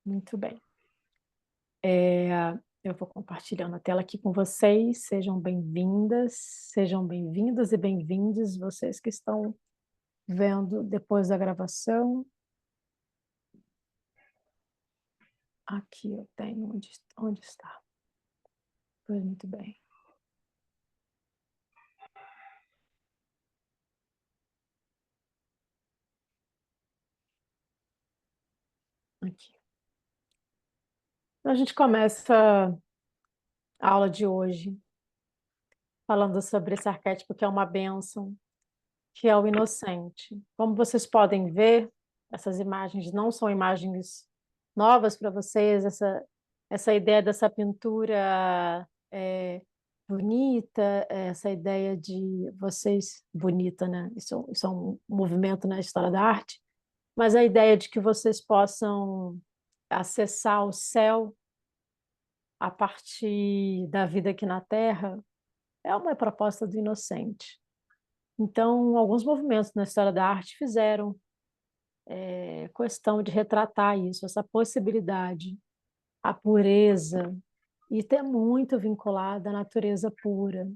Muito bem. Eu vou compartilhando a tela aqui com vocês. Sejam bem-vindas, sejam bem-vindos e bem-vindos, vocês que estão vendo depois da gravação. Aqui eu tenho, onde está? Pois muito bem. Aqui. Então, a gente começa a aula de hoje falando sobre esse arquétipo que é uma bênção, que é o inocente. Como vocês podem ver, essas imagens não são imagens novas para vocês, essa ideia dessa pintura bonita, essa ideia de vocês, bonita, né? Isso é um movimento na história da arte, mas a ideia de que vocês possam acessar o céu a partir da vida aqui na Terra é uma proposta do inocente. Então, alguns movimentos na história da arte fizeram questão de retratar isso, essa possibilidade, a pureza, e está muito vinculada à natureza pura.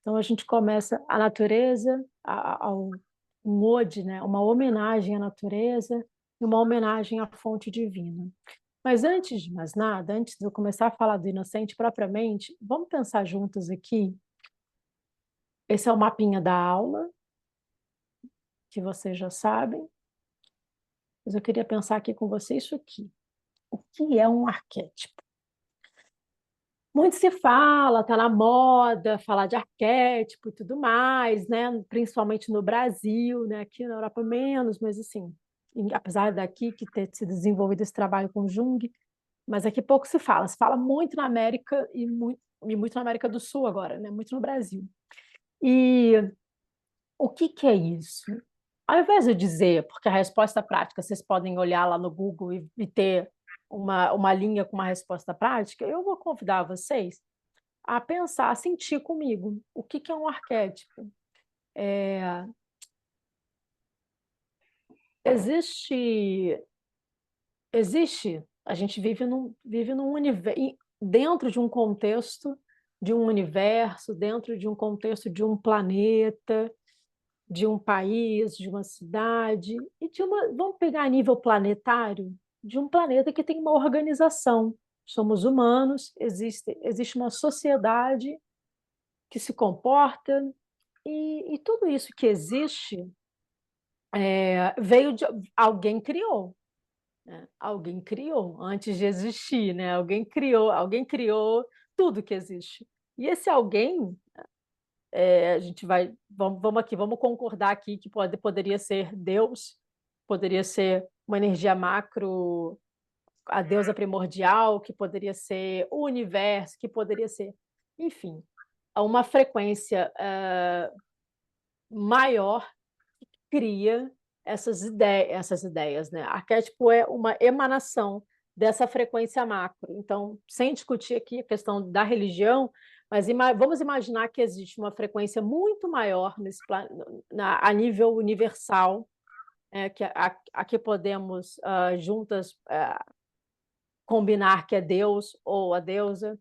Então, a gente começa a natureza, ao um ode, né? Uma homenagem à natureza e uma homenagem à fonte divina. Mas antes de mais nada, antes de eu começar a falar do inocente propriamente, vamos pensar juntos aqui. Esse é o mapinha da aula, que vocês já sabem, mas eu queria pensar aqui com você isso aqui. O que é um arquétipo? Muito se fala, está na moda falar de arquétipo e tudo mais, né? Principalmente no Brasil, né? Aqui na Europa menos, mas assim, apesar daqui que ter se desenvolvido esse trabalho com Jung, mas aqui pouco se fala muito na América e muito na América do Sul agora, né? Muito no Brasil. E o que que é isso? Ao invés de eu dizer, porque a resposta prática, vocês podem olhar lá no Google e ter uma linha com uma resposta prática, eu vou convidar vocês a pensar, a sentir comigo o que que é um arquétipo. É, existe, a gente vive num universo, dentro de um universo, dentro de um contexto de um planeta, de um país, de uma cidade, e vamos pegar a nível planetário, de um planeta que tem uma organização. Somos humanos, existe uma sociedade que se comporta, e tudo isso que existe veio de alguém criou, né? Alguém criou antes de existir, né? Alguém criou tudo que existe. E esse alguém, a gente vamos aqui, vamos concordar aqui que poderia ser Deus, poderia ser uma energia macro, a deusa primordial, que poderia ser o universo, que poderia ser, enfim, uma frequência maior cria essas ideias, né? Arquétipo é uma emanação dessa frequência macro. Então, sem discutir aqui a questão da religião, mas vamos imaginar que existe uma frequência muito maior a nível universal, que a que podemos juntas combinar que é Deus ou a deusa,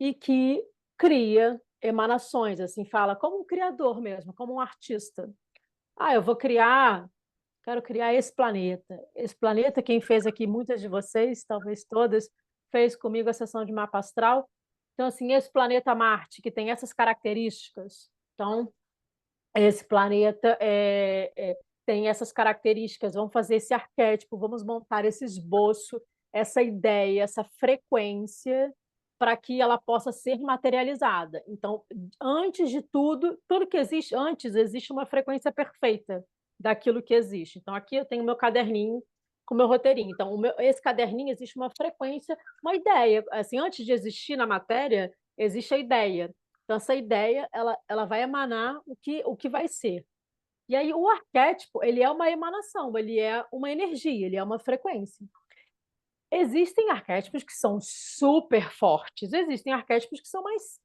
e que cria emanações, assim, fala como um criador mesmo, como um artista. Eu vou quero criar esse planeta. Esse planeta, quem fez aqui, muitas de vocês, talvez todas, fez comigo a sessão de mapa astral. Então, assim, esse planeta Marte, que tem essas características. Então, esse planeta tem essas características. Vamos fazer esse arquétipo, vamos montar esse esboço, essa ideia, essa frequência, para que ela possa ser materializada. Então, antes de tudo, tudo que existe antes, existe uma frequência perfeita daquilo que existe. Então, aqui eu tenho meu caderninho com meu roteirinho. Então, esse caderninho existe uma frequência, uma ideia. Assim, antes de existir na matéria, existe a ideia. Então, essa ideia ela vai emanar o que vai ser. E aí, o arquétipo ele é uma emanação, ele é uma energia, ele é uma frequência. Existem arquétipos que são super fortes, existem arquétipos que são mais.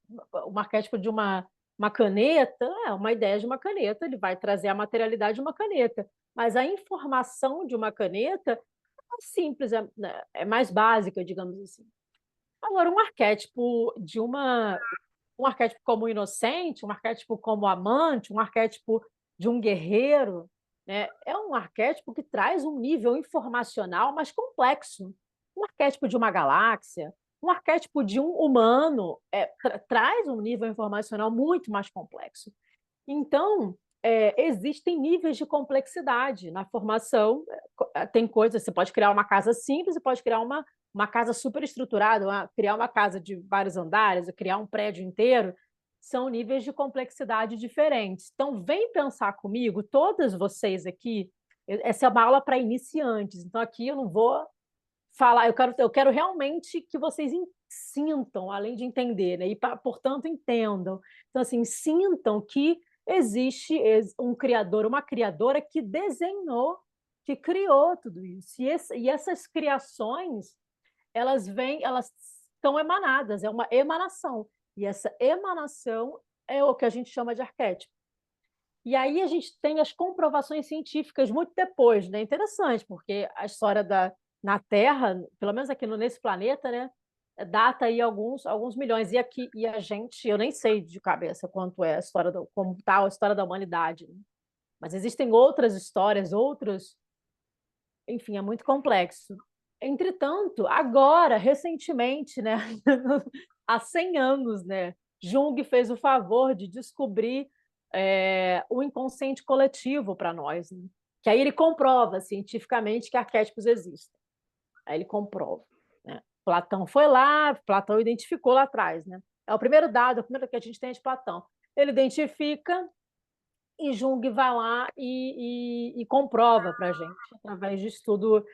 Um arquétipo de uma caneta, uma ideia de uma caneta, ele vai trazer a materialidade de uma caneta. Mas a informação de uma caneta mais simples, né, é mais básica, digamos assim. Agora, um arquétipo um arquétipo como inocente, um arquétipo como amante, um arquétipo de um guerreiro, né? É um arquétipo que traz um nível informacional mais complexo. Um arquétipo de uma galáxia, um arquétipo de um humano, traz um nível informacional muito mais complexo. Então, existem níveis de complexidade na formação. Tem coisas, você pode criar uma casa simples e pode criar uma casa super estruturada, criar uma casa de vários andares, criar um prédio inteiro. São níveis de complexidade diferentes. Então, vem pensar comigo, todas vocês aqui, essa é uma aula para iniciantes, então aqui eu não vou falar, eu quero realmente que vocês sintam, além de entender, né? E, portanto, entendam. Então, assim, sintam que existe um criador, uma criadora que desenhou, que criou tudo isso. E essas criações, elas são emanadas, é uma emanação. E essa emanação é o que a gente chama de arquétipo. E aí a gente tem as comprovações científicas muito depois, né? Interessante, porque a história na Terra, pelo menos aqui nesse planeta, né, data aí alguns milhões. E a gente, eu nem sei de cabeça quanto é a história como está a história da humanidade, né? Mas existem outras histórias, enfim, é muito complexo. Entretanto, agora, recentemente, né, há 100 anos, né, Jung fez o favor de descobrir o inconsciente coletivo para nós, né? Que aí ele comprova cientificamente que arquétipos existem. Aí ele comprova, né? Platão foi lá, Platão identificou lá atrás, né? É o primeiro dado, é o primeiro que a gente tem de Platão. Ele identifica e Jung vai lá e comprova para a gente, através de estudo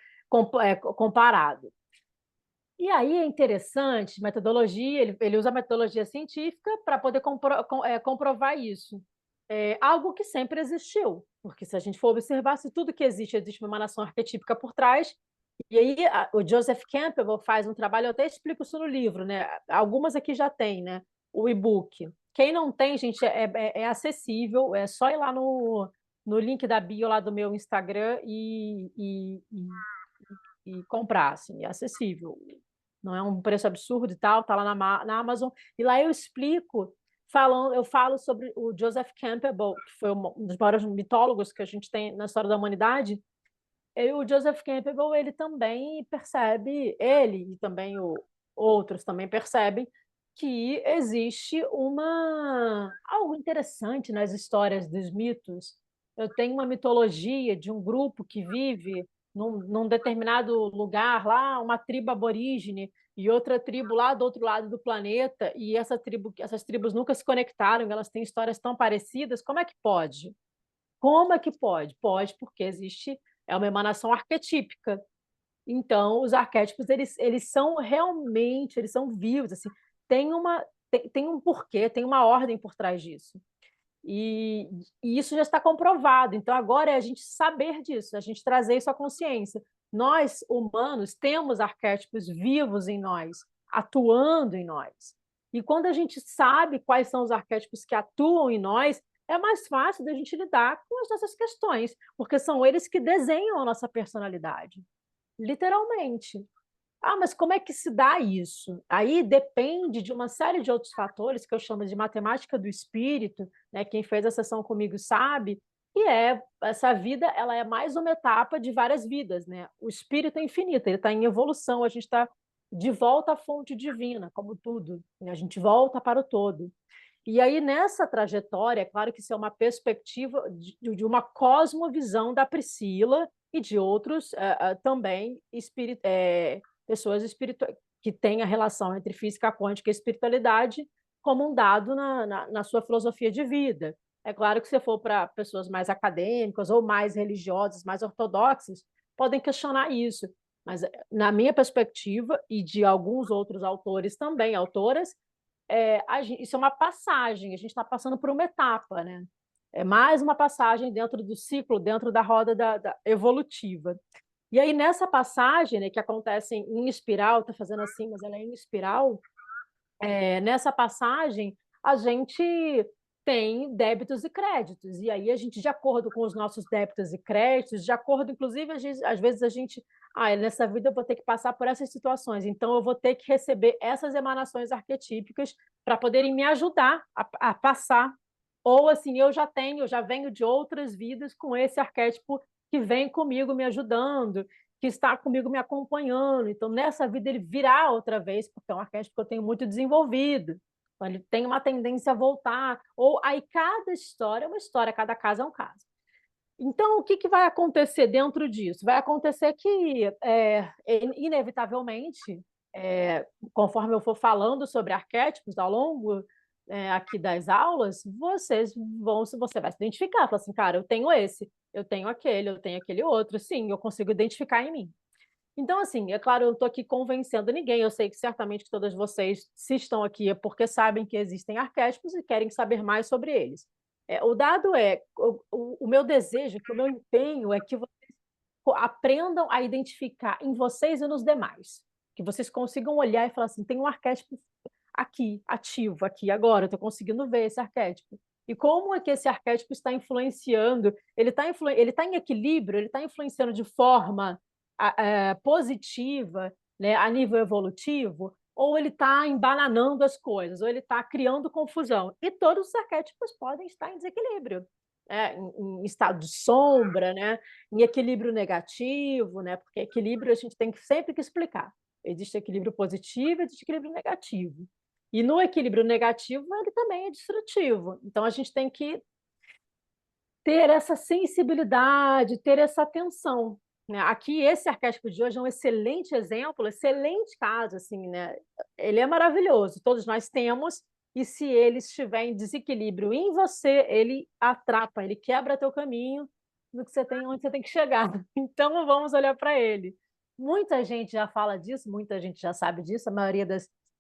comparado. E aí é interessante, metodologia, ele usa a metodologia científica para poder comprovar isso. É algo que sempre existiu, porque se a gente for observar, se tudo que existe, existe uma emanação arquetípica por trás, e aí o Joseph Campbell faz um trabalho, eu até explico isso no livro, né? Algumas aqui já tem, né? O e-book. Quem não tem, gente, é acessível, é só ir lá no link da bio lá do meu Instagram e comprar, assim, é acessível. Não é um preço absurdo e tal, tá lá na Amazon. E lá eu explico, eu falo sobre o Joseph Campbell, que foi um dos maiores mitólogos que a gente tem na história da humanidade. E o Joseph Campbell, ele também percebe, ele e também outros também percebem que existe algo interessante nas histórias dos mitos. Eu tenho uma mitologia de um grupo que vive num determinado lugar lá, uma tribo aborígene e outra tribo lá do outro lado do planeta, e essas tribos nunca se conectaram, elas têm histórias tão parecidas. Como é que pode? Como é que pode? Pode porque existe uma emanação arquetípica. Então, os arquétipos, eles são realmente, eles são vivos, assim, tem um porquê, tem uma ordem por trás disso. E, e isso já está comprovado. Então, agora é a gente saber disso, a gente trazer isso à consciência. Nós, humanos, temos arquétipos vivos em nós, atuando em nós. E quando a gente sabe quais são os arquétipos que atuam em nós, é mais fácil da gente lidar com as nossas questões, porque são eles que desenham a nossa personalidade, literalmente. Ah, mas como é que se dá isso? Aí depende de uma série de outros fatores que eu chamo de matemática do espírito, né? Quem fez a sessão comigo sabe, que essa vida, ela é mais uma etapa de várias vidas, né? O espírito é infinito, ele está em evolução, a gente está de volta à fonte divina, como tudo, né? A gente volta para o todo. E aí, nessa trajetória, é claro que isso é uma perspectiva de uma cosmovisão da Priscila e de outros também pessoas que têm a relação entre física quântica e espiritualidade como um dado na sua filosofia de vida. É claro que se for para pessoas mais acadêmicas ou mais religiosas, mais ortodoxas, podem questionar isso. Mas, na minha perspectiva, e de alguns outros autores também, autoras, isso é uma passagem, a gente está passando por uma etapa, né? É mais uma passagem dentro do ciclo, dentro da roda da evolutiva. E aí, nessa passagem, né, que acontece em espiral, está fazendo assim, mas ela é em espiral, nessa passagem, a gente tem débitos e créditos. E aí a gente, de acordo com os nossos débitos e créditos, de acordo, inclusive, às vezes a gente, nessa vida eu vou ter que passar por essas situações, então eu vou ter que receber essas emanações arquetípicas para poderem me ajudar a passar. Ou assim, eu já venho de outras vidas com esse arquétipo que vem comigo me ajudando, que está comigo me acompanhando. Então, nessa vida, ele virá outra vez, porque é um arquétipo que eu tenho muito desenvolvido. Então, ele tem uma tendência a voltar. Ou aí cada história é uma história, cada caso é um caso. Então, o que, que vai acontecer dentro disso? Vai acontecer que, inevitavelmente, conforme eu for falando sobre arquétipos ao longo aqui das aulas, você vai se identificar, falar assim, cara, eu tenho esse, eu tenho aquele outro, sim, eu consigo identificar em mim. Então, assim, é claro, eu não estou aqui convencendo ninguém, eu sei que certamente que todas vocês, se estão aqui, é porque sabem que existem arquétipos e querem saber mais sobre eles. O dado é, o meu desejo, que o meu empenho é que vocês aprendam a identificar em vocês e nos demais, que vocês consigam olhar e falar assim, tem um arquétipo aqui, ativo, aqui, agora, eu estou conseguindo ver esse arquétipo. E como é que esse arquétipo está influenciando? Ele tá em equilíbrio, ele está influenciando de forma positiva, né, a nível evolutivo, ou ele está embananando as coisas, ou ele está criando confusão. E todos os arquétipos podem estar em desequilíbrio, em estado de sombra, né, em equilíbrio negativo, né, porque equilíbrio a gente tem sempre que explicar. Existe equilíbrio positivo e existe equilíbrio negativo. E no equilíbrio negativo, ele também é destrutivo. Então, a gente tem que ter essa sensibilidade, ter essa atenção, né? Aqui, esse arquétipo de hoje é um excelente exemplo, excelente caso, assim, né? Ele é maravilhoso, todos nós temos, e se ele estiver em desequilíbrio em você, ele atrapa, ele quebra teu caminho no que você tem, onde você tem que chegar. Então, vamos olhar para ele. Muita gente já fala disso, muita gente já sabe disso, a maioria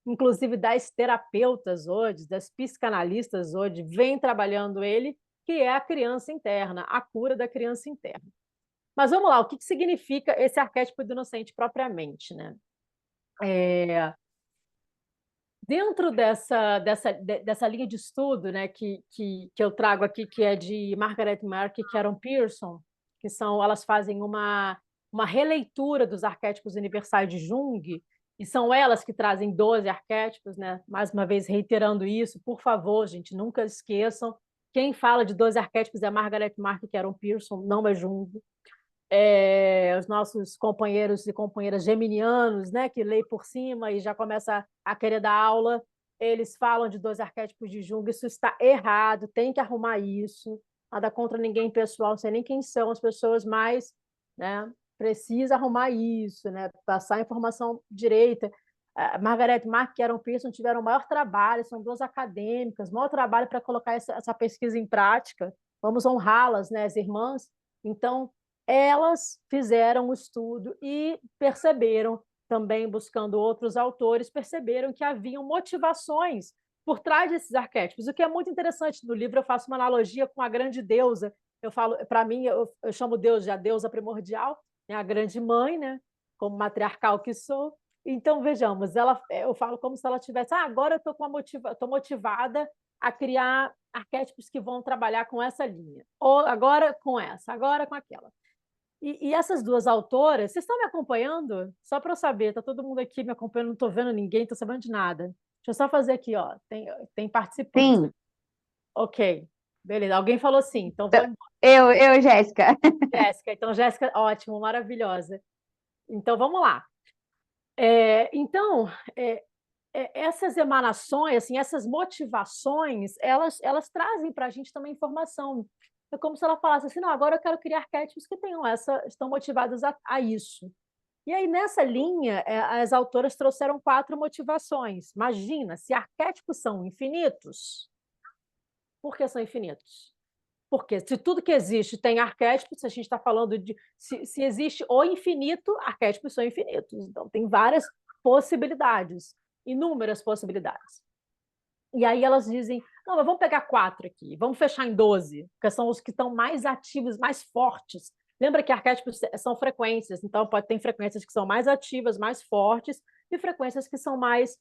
inclusive das terapeutas hoje, das psicanalistas hoje, vem trabalhando ele, que é a criança interna, a cura da criança interna. Mas vamos lá, o que significa esse arquétipo do inocente propriamente, né? Dentro dessa linha de estudo, né, que eu trago aqui, que é de Margaret Mark e Karen Pearson, elas fazem uma releitura dos arquétipos universais de Jung, e são elas que trazem 12 arquétipos, né? Mais uma vez reiterando isso, por favor, gente, nunca esqueçam, quem fala de 12 arquétipos é Margaret Mark e Karen Pearson, não é Jung. Os nossos companheiros e companheiras geminianos, né, que lê por cima e já começa a querer dar aula, eles falam de 12 arquétipos de Jung, isso está errado, tem que arrumar isso, nada contra ninguém pessoal, não sei nem quem são as pessoas, mas, né, precisa arrumar isso, né, passar a informação direita. Margaret Mark e Karen Pearson tiveram o maior trabalho, são duas acadêmicas, maior trabalho para colocar essa pesquisa em prática, vamos honrá-las, né, as irmãs. Então, elas fizeram o estudo e perceberam, também buscando outros autores, perceberam que haviam motivações por trás desses arquétipos, o que é muito interessante. No livro eu faço uma analogia com a grande deusa, eu falo, para mim, eu chamo Deus de a deusa primordial, né, a grande mãe, né, como matriarcal que sou. Então, vejamos, eu falo como se ela tivesse, agora eu estou motivada a criar arquétipos que vão trabalhar com essa linha, ou agora com essa, agora com aquela. E essas duas autoras, vocês estão me acompanhando? Só para eu saber, está todo mundo aqui me acompanhando, não estou vendo ninguém, não estou sabendo de nada. Deixa eu só fazer aqui, ó. Tem participantes. Sim, Ok, beleza. Alguém falou sim, então vou embora. Jéssica. Jéssica, então, Jéssica, ótimo, maravilhosa. Então, vamos lá. Então, essas emanações, assim, essas motivações, elas trazem para a gente também informação. É como se ela falasse assim, não, agora eu quero criar arquétipos que estão motivados a isso. E aí, nessa linha, as autoras trouxeram 4 motivações. Imagina, se arquétipos são infinitos, por que são infinitos? Porque se tudo que existe tem arquétipos, se a gente está falando de... Se existe o infinito, arquétipos são infinitos. Então, tem várias possibilidades, inúmeras possibilidades. E aí elas dizem, não, mas vamos pegar 4 aqui, vamos fechar em 12, porque são os que estão mais ativos, mais fortes. Lembra que arquétipos são frequências, então pode ter frequências que são mais ativas, mais fortes, e frequências que são mais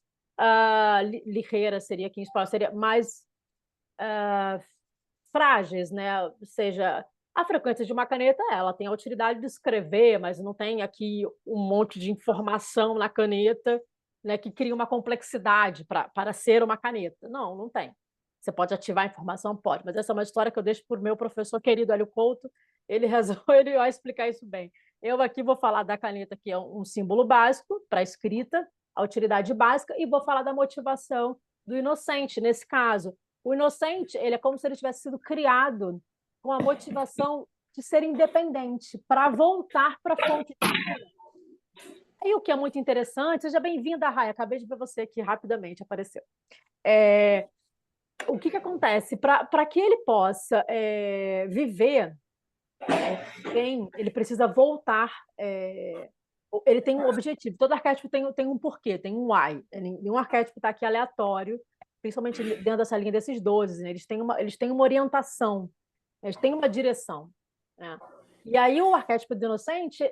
ligeiras, seria aqui em espanhol, seria mais frágeis, né? Ou seja, a frequência de uma caneta, ela tem a utilidade de escrever, mas não tem aqui um monte de informação na caneta, né, que cria uma complexidade para ser uma caneta. Não, não tem. Você pode ativar a informação? Pode, mas essa é uma história que eu deixo para o meu professor querido Hélio Couto, ele resolve, ele vai explicar isso bem. Eu aqui vou falar da caneta, que é um símbolo básico para escrita, a utilidade básica, e vou falar da motivação do inocente, nesse caso. O inocente, ele é como se ele tivesse sido criado com a motivação de ser independente, para voltar para a fonte. E o que é muito interessante, seja bem-vinda, Raia, acabei de ver você aqui rapidamente, apareceu. O que acontece? Para que ele possa viver bem, ele precisa voltar. Ele tem um objetivo. Todo arquétipo tem um porquê, tem um why. Nenhum arquétipo está aqui aleatório, principalmente dentro dessa linha desses 12. Né? Eles têm uma orientação, eles têm uma direção. Né? E aí o arquétipo do inocente,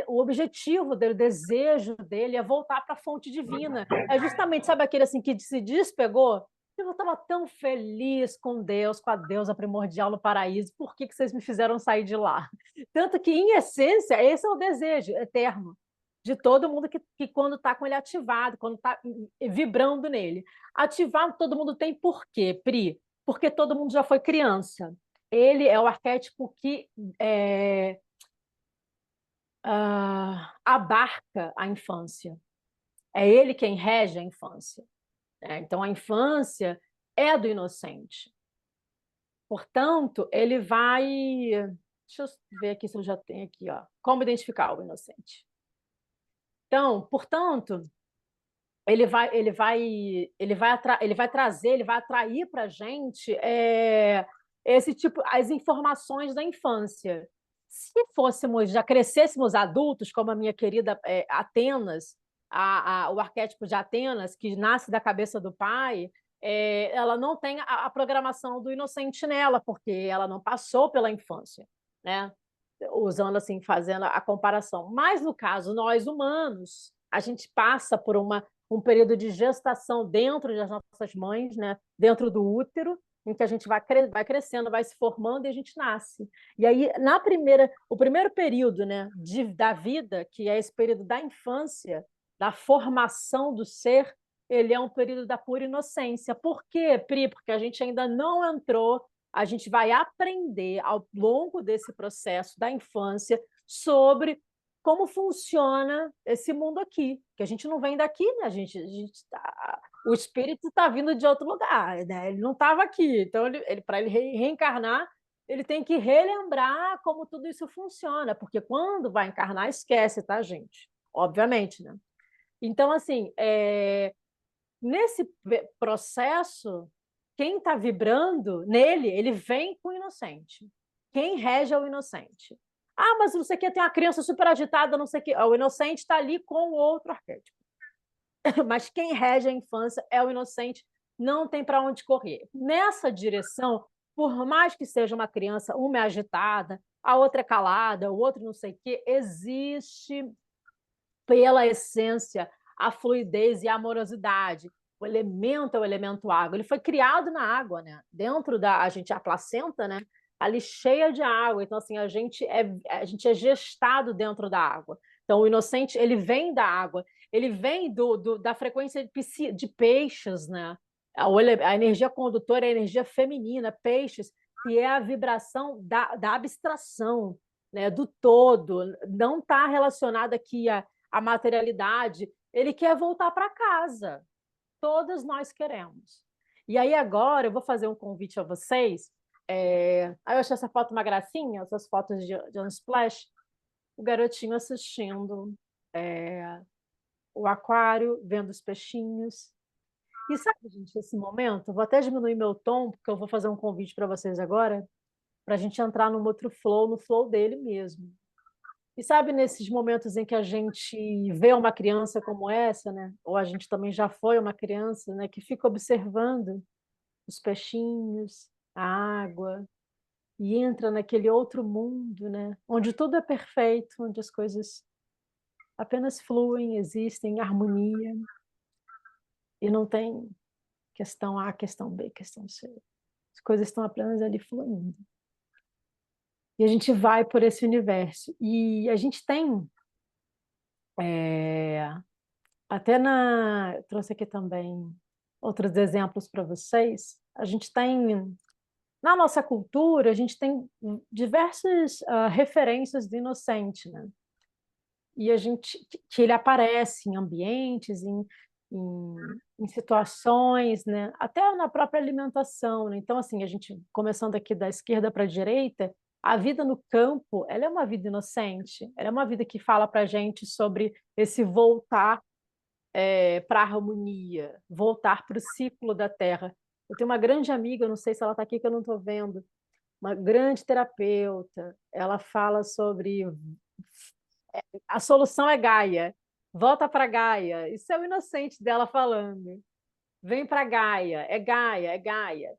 o objetivo dele, o desejo dele é voltar para a fonte divina. É justamente, sabe aquele assim que se despegou? Eu estava tão feliz com Deus, com a deusa primordial no paraíso. Por que vocês me fizeram sair de lá? Tanto que, em essência, esse é o desejo eterno de todo mundo que quando está com ele ativado, quando está vibrando nele. Ativado, todo mundo tem por quê, Pri? Porque todo mundo já foi criança. Ele é o arquétipo que abarca a infância. É ele quem rege a infância. Então, a infância é do inocente. Portanto, ele vai. Deixa eu ver aqui se eu já tenho aqui, ó. Como identificar o inocente. Então, portanto, ele vai trazer, ele vai atrair para a gente esse tipo, as informações da infância. Se fôssemos, já crescêssemos adultos, como a minha querida Atenas, o arquétipo de Atenas, que nasce da cabeça do pai, ela não tem a programação do inocente nela, porque ela não passou pela infância, né? Usando assim, fazendo a comparação. Mas no caso, nós humanos, a gente passa por um período de gestação dentro das nossas mães, né? Dentro do útero, em que a gente vai crescendo, vai se formando e a gente nasce. E aí, o primeiro período, né, da vida, que é esse período da infância, da formação do ser, ele é um período da pura inocência. Por quê, Pri? Porque a gente ainda não entrou, a gente vai aprender ao longo desse processo da infância sobre como funciona esse mundo aqui, que a gente não vem daqui, né? O espírito está vindo de outro lugar, né? Ele não estava aqui, então para ele reencarnar, ele tem que relembrar como tudo isso funciona, porque quando vai encarnar, esquece, tá, gente? Obviamente, né? Então, assim, nesse processo, quem está vibrando nele, ele vem com o inocente. Quem rege é o inocente. Ah, mas não sei o que, tem uma criança super agitada, não sei o que. O inocente está ali com o outro arquétipo. Mas quem rege a infância é o inocente, não tem para onde correr. Nessa direção, por mais que seja uma criança, uma é agitada, a outra é calada, o outro não sei o que, existe pela essência a fluidez e a amorosidade. O elemento é o elemento água. Ele foi criado na água, né? Dentro a placenta, né? Ali cheia de água. Então, assim, a gente é gestado dentro da água. Então, o inocente, ele vem da água. Ele vem da frequência de peixes, né? A energia condutora é a energia feminina, peixes, que é a vibração da abstração, né? Do todo. Não está relacionada aqui a materialidade, ele quer voltar para casa. Todas nós queremos. E aí agora eu vou fazer um convite a vocês. Aí eu achei essa foto uma gracinha, essas fotos de Unsplash, o garotinho assistindo o aquário, vendo os peixinhos. E sabe, gente, esse momento, vou até diminuir meu tom, porque eu vou fazer um convite para vocês agora, para a gente entrar num outro flow, no flow dele mesmo. E sabe, nesses momentos em que a gente vê uma criança como essa, né? Ou a gente também já foi uma criança, né? Que fica observando os peixinhos, a água, e entra naquele outro mundo, né? Onde tudo é perfeito, onde as coisas apenas fluem, existem em harmonia, e não tem questão A, questão B, questão C. as coisas estão apenas ali fluindo. E a gente vai por esse universo. E a gente tem, é, até eu trouxe aqui também outros exemplos para vocês, a gente tem, na nossa cultura, a gente tem diversas referências do inocente, né? E a gente que ele aparece em ambientes, em, em situações, né? Até na própria alimentação, né? Então, assim, a gente começando aqui da esquerda para a direita, a vida no campo, ela é uma vida inocente, ela é uma vida que fala para a gente sobre esse voltar para a harmonia, voltar para o ciclo da Terra. Eu tenho uma grande amiga, não sei se ela está aqui que eu não estou vendo, uma grande terapeuta. Ela fala sobre a solução é Gaia. Volta para Gaia. Isso é o inocente dela falando. Vem para Gaia. É Gaia, é Gaia.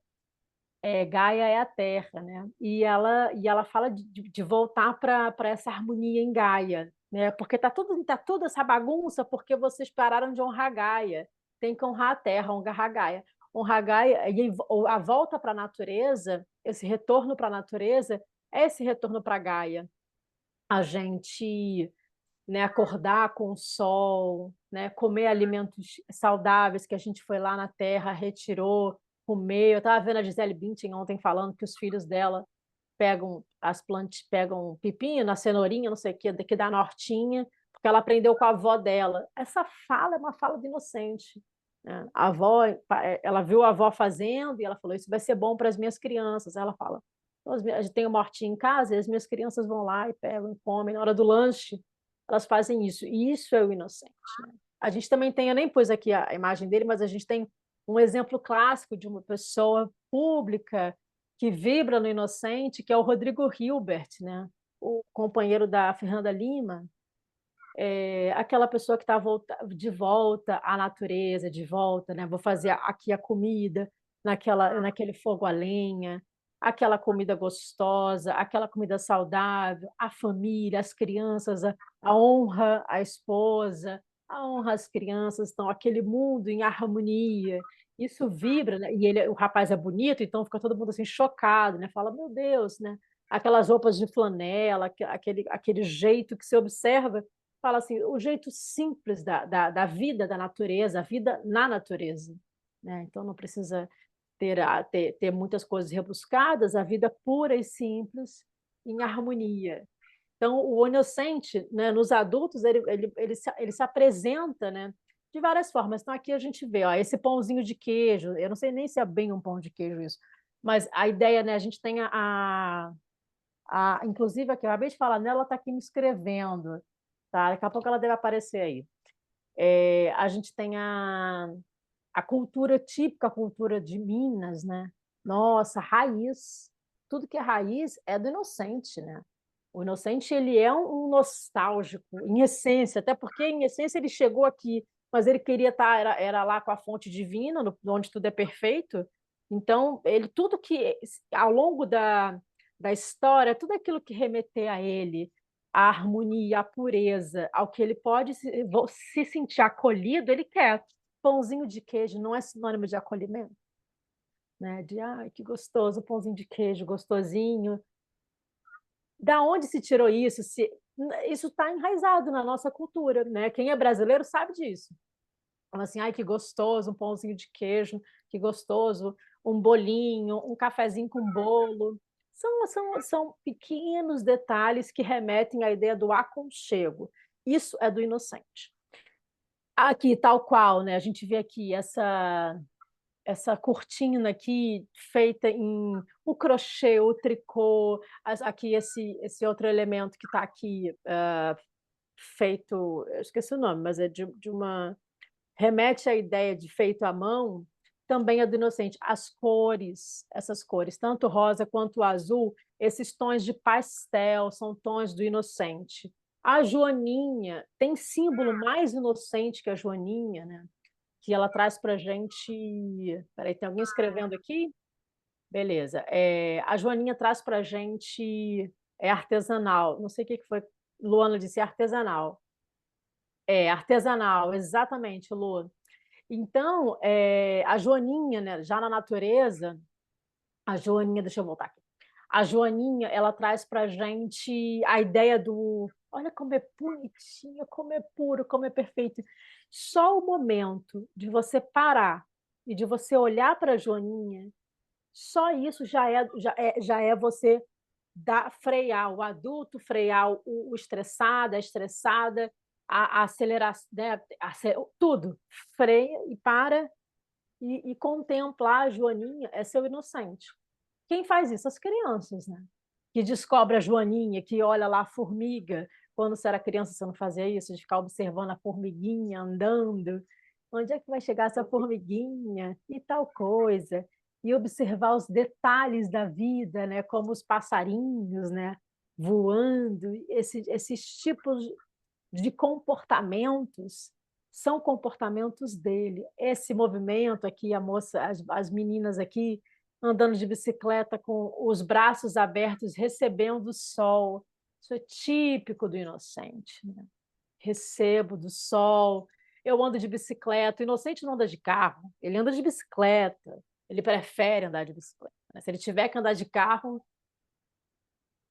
Gaia é a Terra, né? E ela fala de voltar para essa harmonia em Gaia, né? Porque tá tudo essa bagunça porque vocês pararam de honrar Gaia. Tem que honrar a Terra, honrar Gaia. Honrar Gaia e a volta para a natureza, esse retorno para a natureza, é esse retorno para Gaia. A gente, né, acordar com o sol, né, comer alimentos saudáveis que a gente foi lá na terra, retirou, comer. Eu estava vendo a Gisele Bündchen ontem falando que os filhos dela pegam as plantas, pegam pepino, a cenourinha, não sei o que, daqui da hortinha, porque ela aprendeu com a avó dela. Essa fala é uma fala de inocente, né? A avó, ela viu a avó fazendo e ela falou: isso vai ser bom para as minhas crianças. Ela fala: a gente tem uma hortinha em casa e as minhas crianças vão lá e pegam e comem na hora do lanche. Elas fazem isso. E isso é o inocente, né? A gente também tem, eu nem pus aqui a imagem dele, mas a gente tem um exemplo clássico de uma pessoa pública que vibra no inocente, que é o Rodrigo Hilbert, né? O companheiro da Fernanda Lima, aquela pessoa que está de volta à natureza, de volta, né? Vou fazer aqui a comida, naquele fogo a lenha, aquela comida gostosa, aquela comida saudável, a família, as crianças, a honra à esposa, a honra às crianças, então aquele mundo em harmonia. Isso vibra, né? E o rapaz é bonito, então fica todo mundo assim chocado, né? Fala, meu Deus, né? Aquelas roupas de flanela, aquele jeito que se observa, fala assim, o jeito simples da vida da natureza, a vida na natureza, né? Então não precisa ter muitas coisas rebuscadas, a vida pura e simples, em harmonia. Então, o inocente, né, nos adultos, ele se apresenta, né, de várias formas. Então, aqui a gente vê, ó, esse pãozinho de queijo, eu não sei nem se é bem um pão de queijo isso, mas a ideia, né, a gente tem inclusive aqui, eu acabei de falar nela, está aqui me escrevendo, tá? Daqui a pouco ela deve aparecer aí. A gente tem a cultura típica, a cultura de Minas, né? Nossa, raiz. Tudo que é raiz é do inocente, né? O inocente, ele é um nostálgico, em essência, até porque, em essência, ele chegou aqui, mas ele queria estar, era lá com a fonte divina, onde tudo é perfeito. Então, tudo que, ao longo da história, tudo aquilo que remeter a ele, a harmonia, a pureza, ao que ele pode se sentir acolhido, ele quer. Pãozinho de queijo não é sinônimo de acolhimento, né? De, ai, que gostoso, pãozinho de queijo, gostosinho. Da onde se tirou isso? Isso está enraizado na nossa cultura, né? Quem é brasileiro sabe disso. Fala assim, ai, que gostoso, um pãozinho de queijo, que gostoso, um bolinho, um cafezinho com bolo. São pequenos detalhes que remetem à ideia do aconchego. Isso é do inocente. Aqui, tal qual, né? A gente vê aqui essa cortina aqui feita em o crochê, o tricô, aqui esse outro elemento que está aqui feito, eu esqueci o nome, mas é de uma remete à ideia de feito à mão, também é do inocente. As cores, essas cores, tanto o rosa quanto o azul, esses tons de pastel são tons do inocente. A joaninha tem símbolo mais inocente que a joaninha, né? Que ela traz para a gente. Peraí, tem alguém escrevendo aqui? Beleza. A joaninha traz para a gente artesanal. Não sei o que foi. Luana disse artesanal. Artesanal, exatamente, Lu. Então, a joaninha, né, já na natureza, A Joaninha, deixa eu voltar aqui. A Joaninha, ela traz para a gente a ideia do, olha como é bonitinho, como é puro, como é perfeito. Só o momento de você parar e de você olhar para a Joaninha, só isso já é você frear o adulto, frear o estressado, a estressada, a acelerar, né, tudo. Freia e para e contemplar a Joaninha é ser inocente. Quem faz isso? As crianças, né? Que descobre a Joaninha, que olha lá a formiga. Quando você era criança, você não fazia isso, de ficar observando a formiguinha andando. Onde é que vai chegar essa formiguinha? E tal coisa. E observar os detalhes da vida, né? Como os passarinhos, né? Voando. Esses tipos de comportamentos são comportamentos dele. Esse movimento aqui, a moça, as meninas aqui andando de bicicleta com os braços abertos, recebendo o sol. Isso é típico do inocente, né? Recebo do sol, eu ando de bicicleta. O inocente não anda de carro, ele anda de bicicleta. Ele prefere andar de bicicleta, né? Se ele tiver que andar de carro,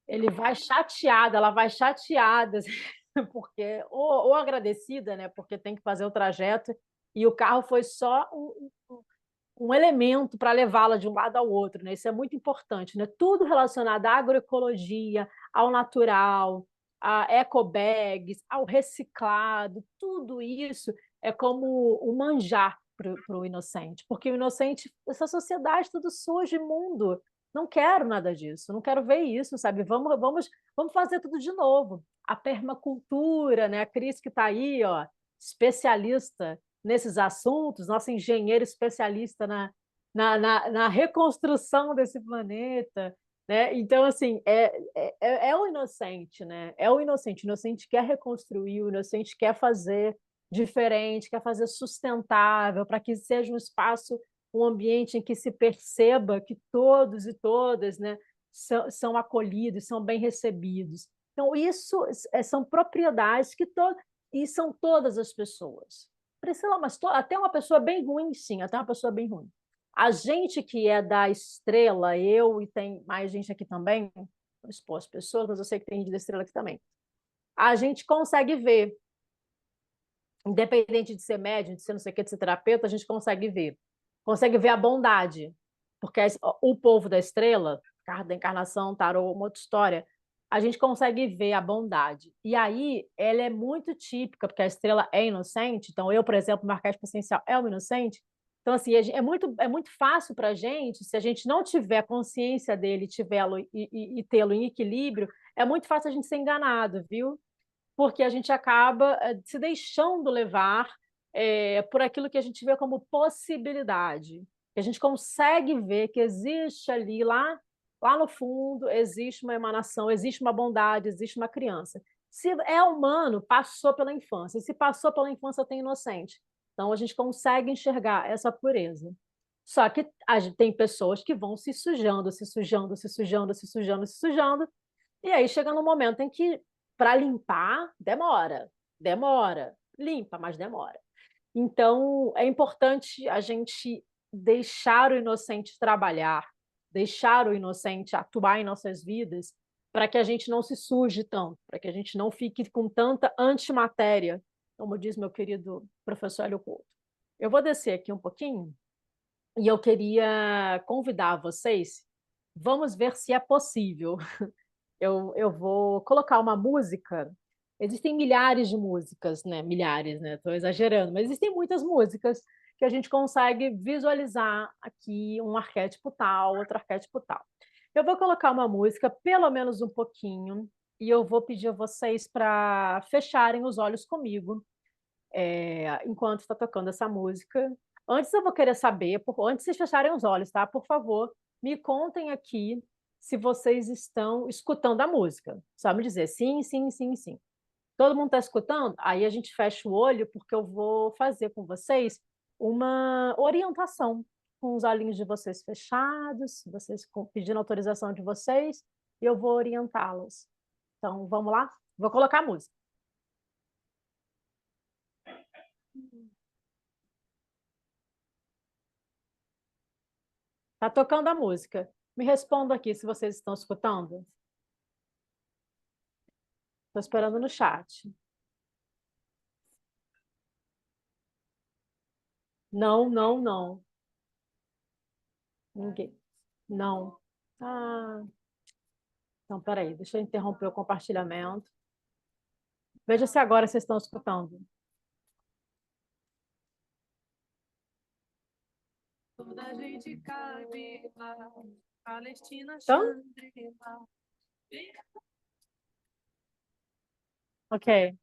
ele vai chateado, ela vai chateada, porque ou agradecida, né? Porque tem que fazer o trajeto e o carro foi só um elemento para levá-la de um lado ao outro, né? Isso é muito importante, né? Tudo relacionado à agroecologia, ao natural, a ecobags, ao reciclado, tudo isso é como o manjar para o inocente, porque o inocente, essa sociedade tudo suja, imundo, não quero nada disso, não quero ver isso, sabe? Vamos fazer tudo de novo. A permacultura, né? A Cris que está aí, ó, especialista nesses assuntos, nossa engenheira especialista na reconstrução desse planeta, né? Então, assim, é o inocente, né? É o inocente quer reconstruir, o inocente quer fazer diferente, quer fazer sustentável, para que seja um espaço, um ambiente em que se perceba que todos e todas, né, são acolhidos, são bem recebidos. Então, isso são propriedades e são todas as pessoas. Priscila, mas até uma pessoa bem ruim, sim, até uma pessoa bem ruim. A gente que é da Estrela, eu e tem mais gente aqui também, não expor as pessoas, mas eu sei que tem gente da Estrela aqui também. A gente consegue ver, independente de ser médium, de ser não sei o que, de ser terapeuta, a gente consegue ver a bondade, porque o povo da Estrela, carta da encarnação, tarô, uma outra história, a gente consegue ver a bondade. E aí, ela é muito típica, porque a Estrela é inocente, então eu, por exemplo, meu arquétipo essencial é um inocente, então, assim, é muito fácil para a gente, se a gente não tiver consciência dele e tê-lo em equilíbrio, é muito fácil a gente ser enganado, viu? Porque a gente acaba se deixando levar por aquilo que a gente vê como possibilidade. A gente consegue ver que existe ali, lá no fundo, existe uma emanação, existe uma bondade, existe uma criança. Se é humano, passou pela infância. E se passou pela infância, tem inocente. Então, a gente consegue enxergar essa pureza. Só que tem pessoas que vão se sujando, se sujando, se sujando, se sujando, se sujando, e aí chega no momento em que, para limpar, demora. Limpa, mas demora. Então, é importante a gente deixar o inocente trabalhar, deixar o inocente atuar em nossas vidas, para que a gente não se suje tanto, para que a gente não fique com tanta antimatéria, como diz meu querido professor Hélio Couto. Eu vou descer aqui um pouquinho e eu queria convidar vocês, vamos ver se é possível eu vou colocar uma música. Existem milhares de músicas, né? Milhares, né? Estou exagerando, mas existem muitas músicas que a gente consegue visualizar aqui um arquétipo tal, outro arquétipo tal. Eu vou colocar uma música, pelo menos um pouquinho, e eu vou pedir a vocês para fecharem os olhos comigo enquanto está tocando essa música. Antes eu vou querer saber, antes de vocês fecharem os olhos, tá? Por favor, me contem aqui se vocês estão escutando a música. Só me dizer sim, sim, sim, sim. Todo mundo está escutando? Aí a gente fecha o olho, porque eu vou fazer com vocês uma orientação com os olhinhos de vocês fechados, vocês pedindo autorização de vocês, e eu vou orientá-los. Então, vamos lá? Vou colocar a música. Tá tocando a música. Me responda aqui se vocês estão escutando. Estou esperando no chat. Não, não, não. Ninguém. Não. Ah, então, peraí, deixa eu interromper o compartilhamento. Veja se agora vocês estão escutando. Toda a gente cabe lá, Palestina, então? Ok.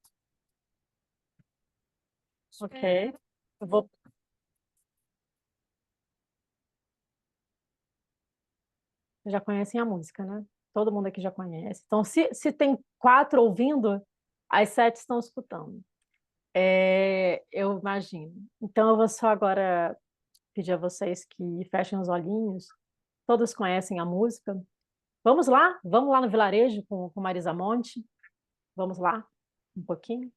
Ok. Eu vou... Já conhecem a música, né? Todo mundo aqui já conhece. Então, se tem 4 ouvindo, as 7 estão escutando. Eu imagino. Então, eu vou só agora pedir a vocês que fechem os olhinhos. Todos conhecem a música. Vamos lá? Vamos lá no vilarejo com Marisa Monte? Vamos lá? Um pouquinho?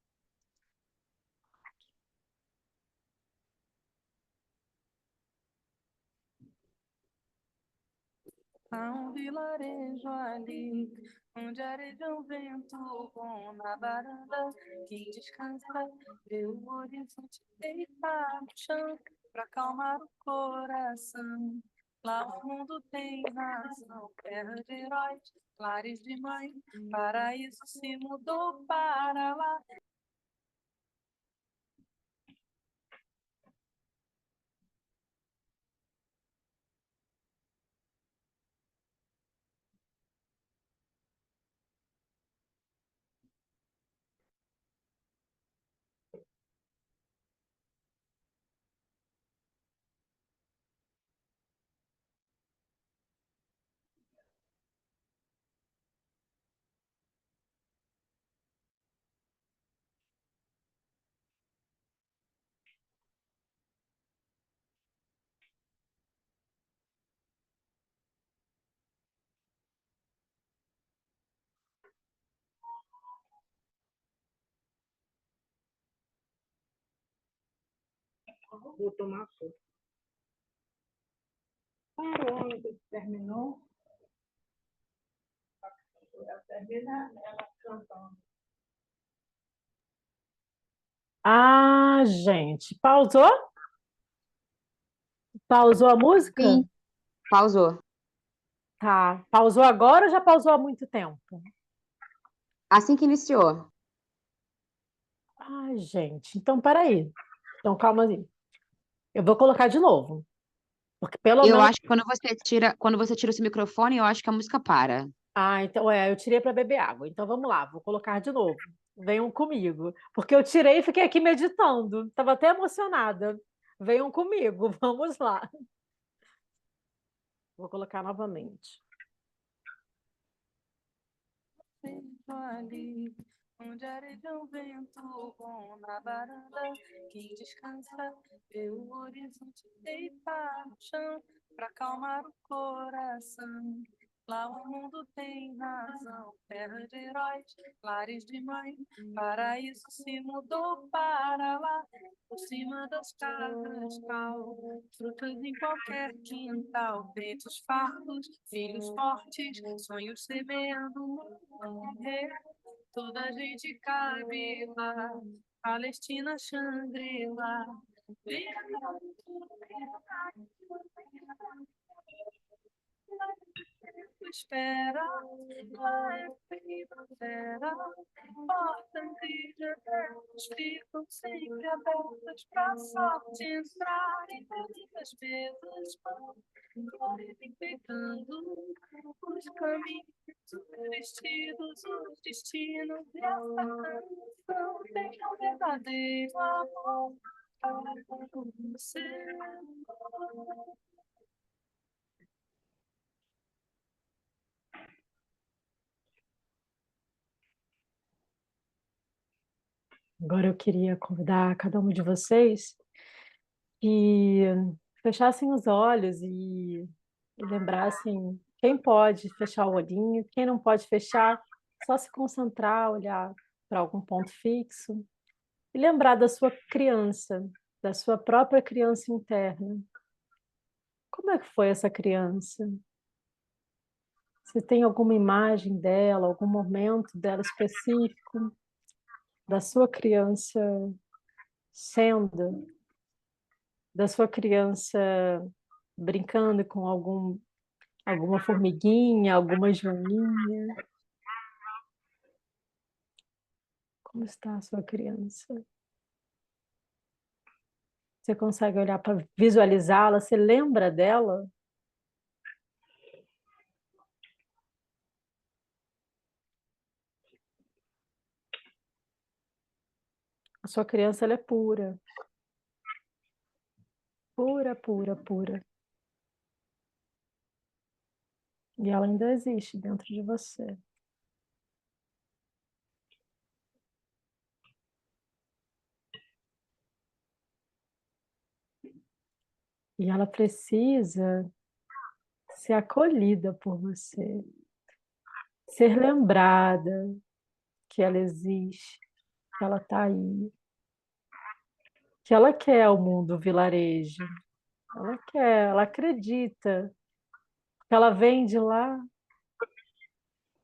Há um vilarejo ali, onde areja um vento bom na varanda. Quem descansa vê o horizonte deitar no chão pra acalmar o coração. Lá o mundo tem razão, terra de heróis, lares de mãe, paraíso se mudou para lá. Vou tomar foto. Parou, terminou. Termina ela cantando. Ah, gente, pausou? Pausou a música? Sim, pausou. Tá. Pausou agora ou já pausou há muito tempo? Assim que iniciou. Ai, gente, então peraí. Então calma aí. Eu vou colocar de novo, porque pelo Eu menos. acho que quando você tira o seu microfone, eu acho que a música para. Ah, então eu tirei para beber água. Então vamos lá, vou colocar de novo. Venham comigo, porque eu tirei e fiquei aqui meditando. Estava até emocionada. Venham comigo, vamos lá. Vou colocar novamente. Ali, onde areja um vento bom na varanda, quem descansa vê o horizonte deitar no chão para acalmar o coração. Lá o mundo tem razão, terra de heróis, lares de mãe, paraíso se mudou para lá, por cima das casas, cal, frutas em qualquer quintal, peitos fartos, filhos fortes, sonhos semeando morrer. Toda a gente cabe lá, Palestina, Xangri-Lá. Espera, lá é primavera, portas de janelas ficam sempre abertas para a sorte entrar e muitas vezes vão glorificando os caminhos, os vestidos, os destinos e essa canção tem um verdadeiro amor para você. Agora eu queria convidar cada um de vocês que fechassem os olhos e lembrassem quem pode fechar o olhinho, quem não pode fechar, só se concentrar, olhar para algum ponto fixo e lembrar da sua criança, da sua própria criança interna. Como é que foi essa criança? Você tem alguma imagem dela, algum momento dela específico, da sua criança sendo, da sua criança brincando com alguma formiguinha, alguma joaninha? Como está a sua criança? Você consegue olhar para visualizá-la? Você lembra dela? A sua criança ela é pura, pura, pura, pura. E ela ainda existe dentro de você. E ela precisa ser acolhida por você, ser lembrada que ela existe, que ela está aí, que ela quer o mundo vilarejo, ela quer, ela acredita, que ela vem de lá,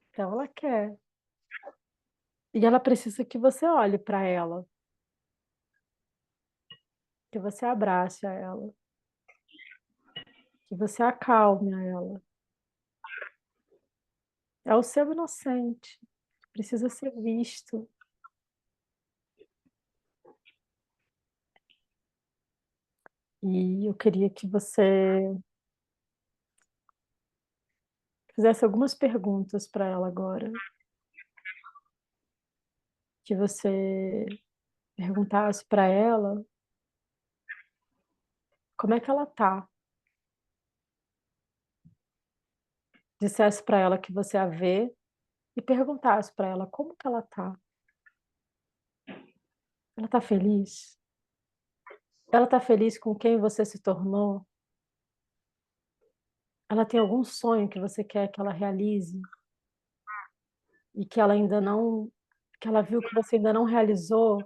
então ela quer. E ela precisa que você olhe para ela, que você abrace a ela, que você acalme a ela. É o seu inocente, precisa ser visto. E eu queria que você fizesse algumas perguntas para ela agora, que você perguntasse para ela como é que ela tá, dissesse para ela que você a vê e perguntasse para ela como que ela tá. Ela tá feliz? Ela tá feliz com quem você se tornou? Ela tem algum sonho que você quer que ela realize e que ela ainda não, que ela viu que você ainda não realizou?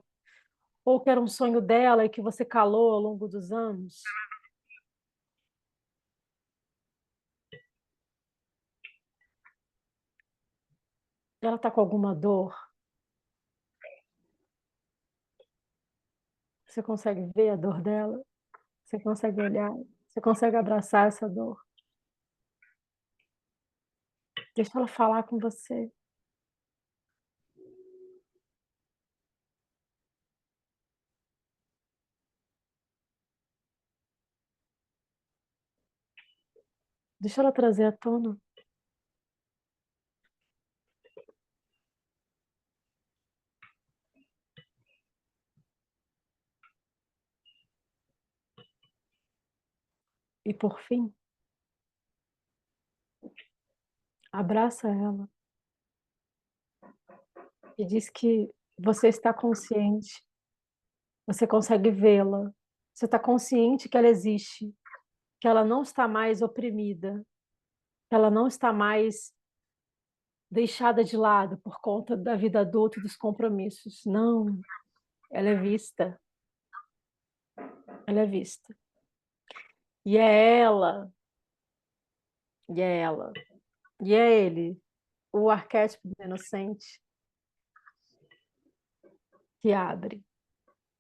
Ou que era um sonho dela e que você calou ao longo dos anos? Ela tá com alguma dor? Você consegue ver a dor dela? Você consegue olhar? Você consegue abraçar essa dor? Deixa ela falar com você. Deixa ela trazer à tona. E por fim, abraça ela e diz que você está consciente, você consegue vê-la, você está consciente que ela existe, que ela não está mais oprimida, que ela não está mais deixada de lado por conta da vida adulta e dos compromissos. Não, ela é vista, ela é vista. E é ela, e é ela, e é ele, o arquétipo do inocente que abre.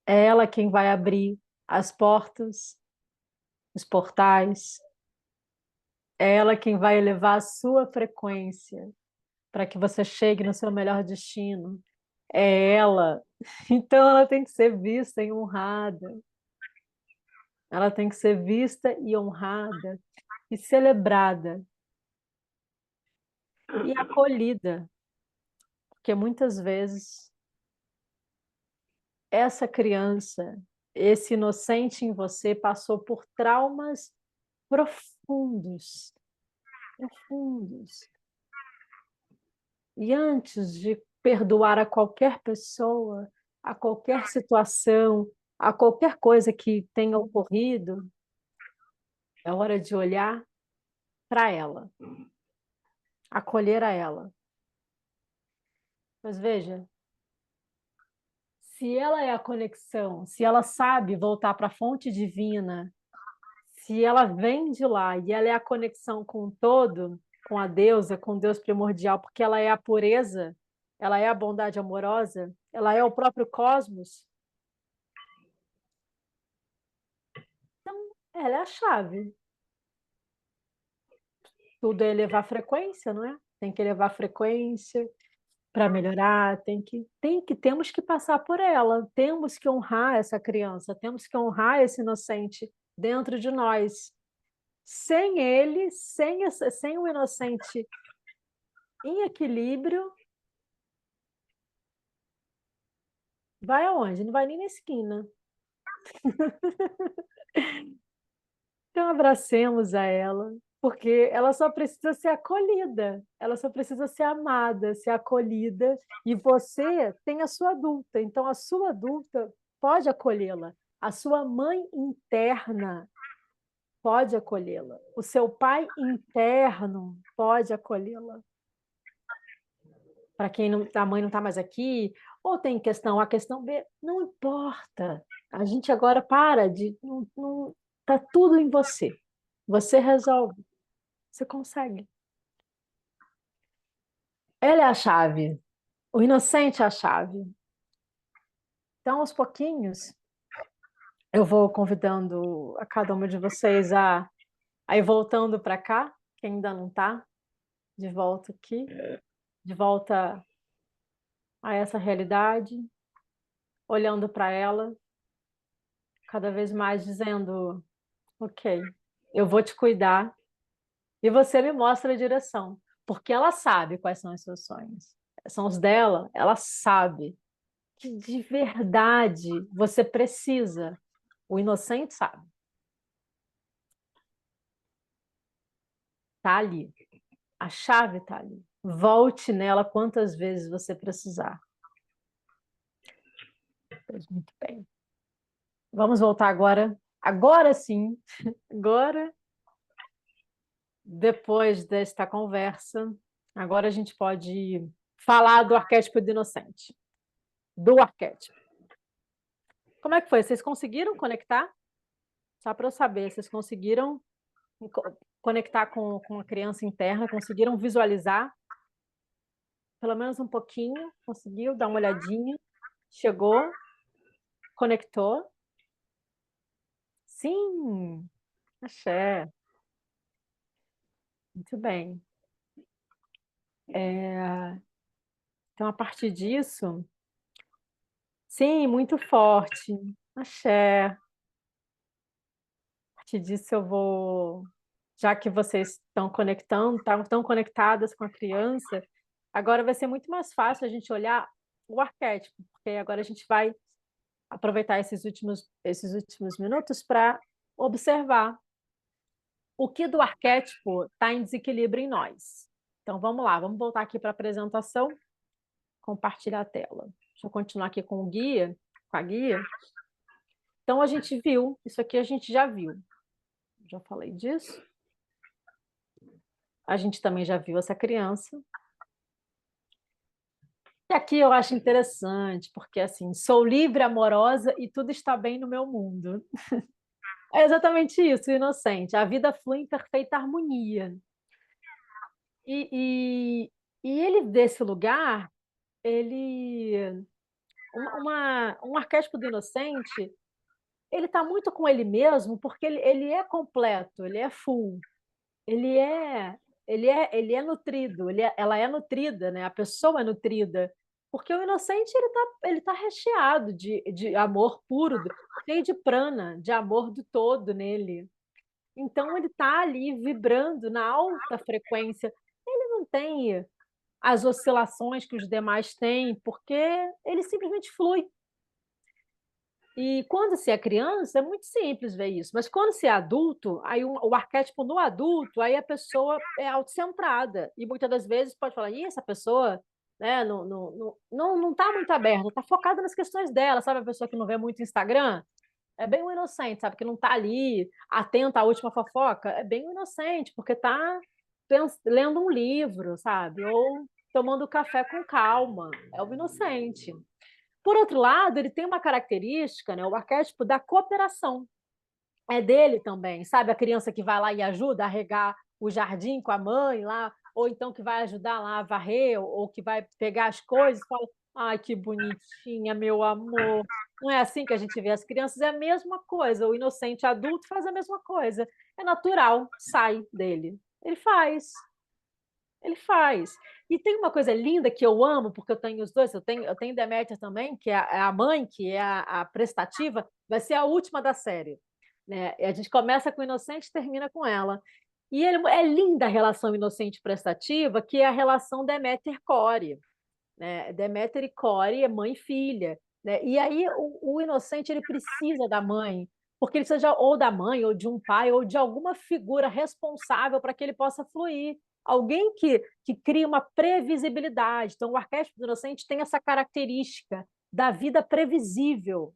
É ela quem vai abrir as portas, os portais. É ela quem vai elevar a sua frequência para que você chegue no seu melhor destino. É ela. Então ela tem que ser vista e honrada. Ela tem que ser vista e honrada e celebrada e acolhida, porque muitas vezes essa criança, esse inocente em você passou por traumas profundos, profundos. E antes de perdoar a qualquer pessoa, a qualquer situação, a qualquer coisa que tenha ocorrido, é hora de olhar para ela, acolher a ela. Mas veja, se ela é a conexão, se ela sabe voltar para a fonte divina, se ela vem de lá e ela é a conexão com o todo, com a deusa, com Deus primordial, porque ela é a pureza, ela é a bondade amorosa, ela é o próprio cosmos. Então, ela é a chave. Tudo é elevar a frequência, não é? Tem que elevar a frequência para melhorar, temos que passar por ela, temos que honrar essa criança, temos que honrar esse inocente dentro de nós. Sem ele, sem o inocente em equilíbrio, vai aonde? Não vai nem na esquina. Então, abracemos a ela, porque ela só precisa ser acolhida, ela só precisa ser amada, ser acolhida, e você tem a sua adulta, então a sua adulta pode acolhê-la, a sua mãe interna pode acolhê-la, o seu pai interno pode acolhê-la. Para quem não, a mãe não está mais aqui, ou tem questão A, questão B, não importa. A gente agora para de. Não, tá tudo em você. Você resolve. Você consegue. Ela é a chave. O inocente é a chave. Então, aos pouquinhos, eu vou convidando a cada uma de vocês a ir voltando para cá, quem ainda não está, de volta aqui, de volta a essa realidade, olhando para ela, cada vez mais dizendo: ok, eu vou te cuidar e você me mostra a direção, porque ela sabe quais são os seus sonhos. São os dela, ela sabe que de verdade você precisa. O inocente sabe. Tá ali. A chave tá ali. Volte nela quantas vezes você precisar. Pois muito bem. Vamos voltar agora. Agora sim. Agora, depois desta conversa, agora a gente pode falar do arquétipo do inocente. Do arquétipo. Como é que foi? Vocês conseguiram conectar? Só para eu saber, vocês conseguiram conectar com a criança interna? Conseguiram visualizar? Pelo menos um pouquinho? Conseguiu dar uma olhadinha? Chegou? Conectou? Sim! Axé! Muito bem. Então, a partir disso, sim, muito forte. Axé. A partir disso, eu vou. Já que vocês estão conectando, estão conectadas com a criança, agora vai ser muito mais fácil a gente olhar o arquétipo, porque agora a gente vai aproveitar esses últimos minutos para observar o que do arquétipo está em desequilíbrio em nós. Então, vamos lá, vamos voltar aqui para a apresentação, compartilhar a tela. Deixa eu continuar aqui com o guia, com a guia. Então, a gente viu, isso aqui a gente já viu. Já falei disso. A gente também já viu essa criança. E aqui eu acho interessante, porque assim, sou livre, amorosa e tudo está bem no meu mundo. É exatamente isso, inocente. A vida flui em perfeita harmonia. E ele, desse lugar, ele. Um arquétipo do inocente, ele está muito com ele mesmo, porque ele é completo, ele é full, ele é, ele é nutrido, ela é nutrida, né? A pessoa é nutrida. Porque o inocente ele tá recheado de amor puro, cheio de prana, de amor do todo nele. Então ele está ali vibrando na alta frequência. Ele não tem as oscilações que os demais têm, porque ele simplesmente flui. E quando se é criança, é muito simples ver isso, mas quando se é adulto, aí o arquétipo no adulto, aí a pessoa é autocentrada, e muitas das vezes pode falar: ih, essa pessoa, né, não tá muito aberta, está focada nas questões dela, sabe? A pessoa que não vê muito Instagram, é bem o inocente, sabe? Que não está ali atenta à última fofoca, é bem o inocente, porque está lendo um livro, sabe? Ou tomando café com calma, é o inocente. Por outro lado, ele tem uma característica, né, o arquétipo da cooperação. É dele também, sabe? A criança que vai lá e ajuda a regar o jardim com a mãe lá, ou então que vai ajudar lá a varrer, ou que vai pegar as coisas, fala, ai, que bonitinha, meu amor. Não é assim que a gente vê as crianças, é a mesma coisa, o inocente adulto faz a mesma coisa. É natural, sai dele. Ele faz. Ele faz. E tem uma coisa linda que eu amo, porque eu tenho os dois, eu tenho Deméter também, que é a mãe, que é a prestativa, vai ser a última da série. Né? E a gente começa com o inocente e termina com ela. E é linda a relação inocente-prestativa, que é a relação Deméter-Core. Né? Deméter e Core é mãe e filha. Né? E aí o inocente ele precisa da mãe, porque ele seja ou da mãe, ou de um pai, ou de alguma figura responsável para que ele possa fluir. Alguém que cria uma previsibilidade. Então, o arquétipo do inocente tem essa característica da vida previsível.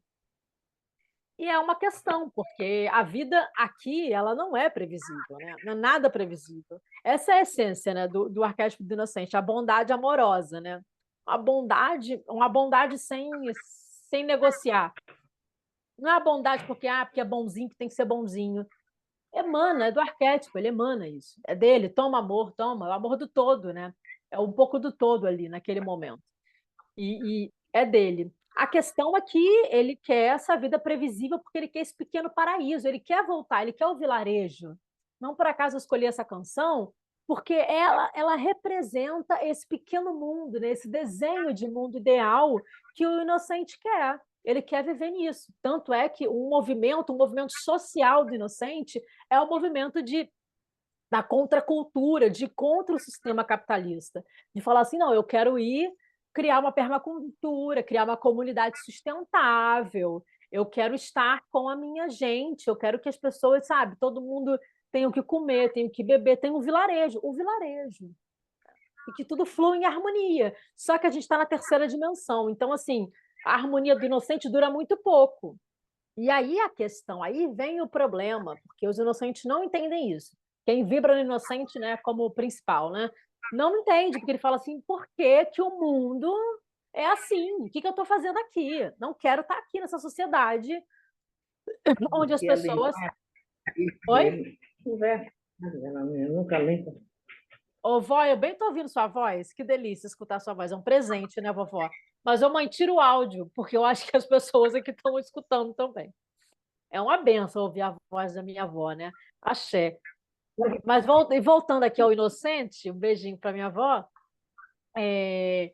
E é uma questão, porque a vida aqui ela não é previsível, né? Não é nada previsível. Essa é a essência, né, do arquétipo do inocente, a bondade amorosa, né? Uma bondade sem negociar. Não é a bondade porque é bonzinho que tem que ser bonzinho. Emana, é do arquétipo, ele emana isso. É dele, toma amor, toma, é o amor do todo, né? É um pouco do todo ali naquele momento. E é dele. A questão é que ele quer essa vida previsível porque ele quer esse pequeno paraíso, ele quer voltar, ele quer o vilarejo. Não por acaso eu escolhi essa canção, porque ela representa esse pequeno mundo, né? Esse desenho de mundo ideal que o inocente quer. Ele quer viver nisso. Tanto é que um movimento social do inocente, é o movimento da contracultura, de contra o sistema capitalista, de falar assim, não, eu quero ir criar uma permacultura, criar uma comunidade sustentável, eu quero estar com a minha gente, eu quero que as pessoas, sabe, todo mundo tenha o que comer, tenha o que beber, tem o vilarejo, e que tudo flua em harmonia. Só que a gente está na terceira dimensão, então, assim, a harmonia do inocente dura muito pouco. E aí a questão, aí vem o problema, porque os inocentes não entendem isso. Quem vibra no inocente, né, como principal, né, não entende, porque ele fala assim, por que que o mundo é assim? O que que eu estou fazendo aqui? Não quero estar aqui nessa sociedade onde as E ali, pessoas... Oi? conversa. Eu nunca lembro. Ô, vó, eu bem estou ouvindo sua voz. Que delícia escutar sua voz. É um presente, né, vovó? Mas, ô, mãe, tira o áudio, porque eu acho que as pessoas aqui estão escutando também. É uma benção ouvir a voz da minha avó, né? Axé. Mas voltando aqui ao inocente, um beijinho para minha avó. É,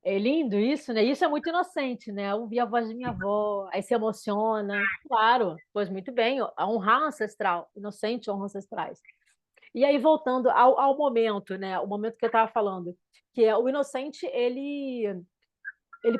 é lindo isso, né? Isso é muito inocente, né? Ouvir a voz da minha avó, aí se emociona. Claro, pois muito bem, a honrar ancestral, inocente honra ancestrais. E aí, voltando ao momento, né? O momento que eu estava falando, que é o inocente, ele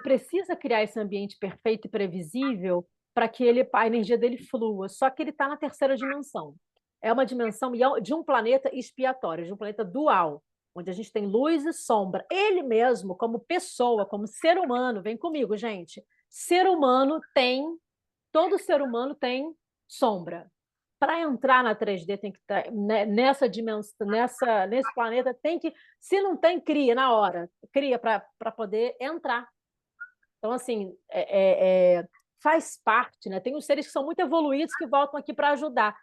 precisa criar esse ambiente perfeito e previsível para que a energia dele flua. Só que ele está na terceira dimensão. É uma dimensão de um planeta expiatório, de um planeta dual, onde a gente tem luz e sombra. Ele mesmo, como pessoa, como ser humano, vem comigo, gente. Ser humano tem, todo ser humano tem sombra. Para entrar na 3D tem que estar nessa dimensão, nesse planeta tem que, se não tem, cria na hora, cria para poder entrar. Então, assim, faz parte, né? Tem os seres que são muito evoluídos que voltam aqui para ajudar,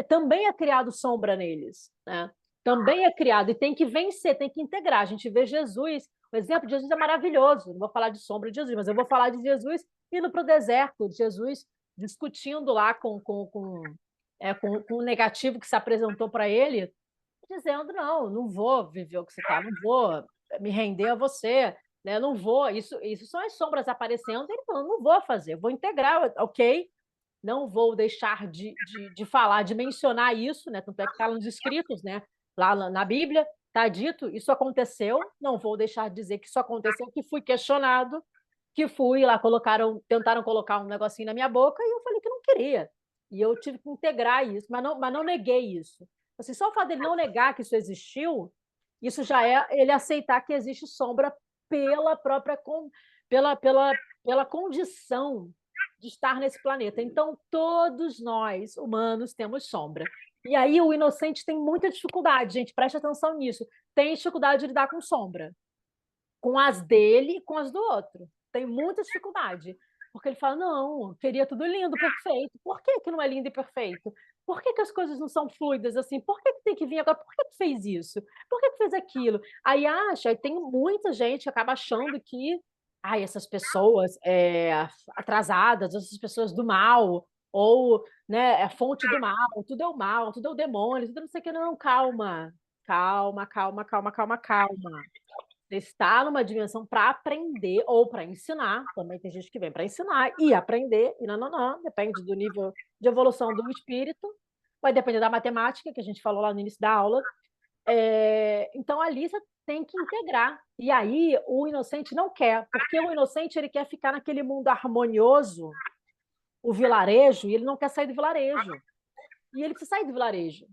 também é criado sombra neles, né? Também é criado e tem que vencer, tem que integrar. A gente vê Jesus, o exemplo de Jesus é maravilhoso. Não vou falar de sombra de Jesus, mas eu vou falar de Jesus indo para o deserto, de Jesus discutindo lá com o negativo que se apresentou para ele, dizendo: não vou viver o que você está, não vou me render a você, né? Não vou. Isso são as sombras aparecendo. Ele falou: não vou fazer, vou integrar, ok? Não vou deixar de falar, de mencionar isso, né? Tanto é que está nos escritos, né? Lá na Bíblia está dito: isso aconteceu, não vou deixar de dizer que isso aconteceu, que fui questionado, que fui lá, tentaram colocar um negocinho na minha boca e eu falei que não queria. E eu tive que integrar isso, mas não neguei isso. Assim, só o fato dele não negar que isso existiu, isso já é ele aceitar que existe sombra pela própria pela condição de estar nesse planeta. Então, todos nós, humanos, temos sombra. E aí o inocente tem muita dificuldade, gente, preste atenção nisso. Tem dificuldade de lidar com sombra, com as dele e com as do outro. Tem muita dificuldade. Porque ele fala: não, queria tudo lindo, perfeito. Por que não é lindo e perfeito? Por que as coisas não são fluidas assim? Por que tem que vir agora? Por que fez isso? Por que fez aquilo? Aí tem muita gente que acaba achando que essas pessoas atrasadas, essas pessoas do mal, ou né, é fonte do mal, tudo é o demônio, tudo não sei o que, não, calma. Calma, calma, calma, calma, calma. Você está numa dimensão para aprender ou para ensinar. Também tem gente que vem para ensinar e aprender, e não, depende do nível de evolução do espírito, vai depender da matemática, que a gente falou lá no início da aula. Então, ali você tem que integrar. E aí, o inocente não quer, porque o inocente ele quer ficar naquele mundo harmonioso, o vilarejo, e ele não quer sair do vilarejo. E ele precisa sair do vilarejo.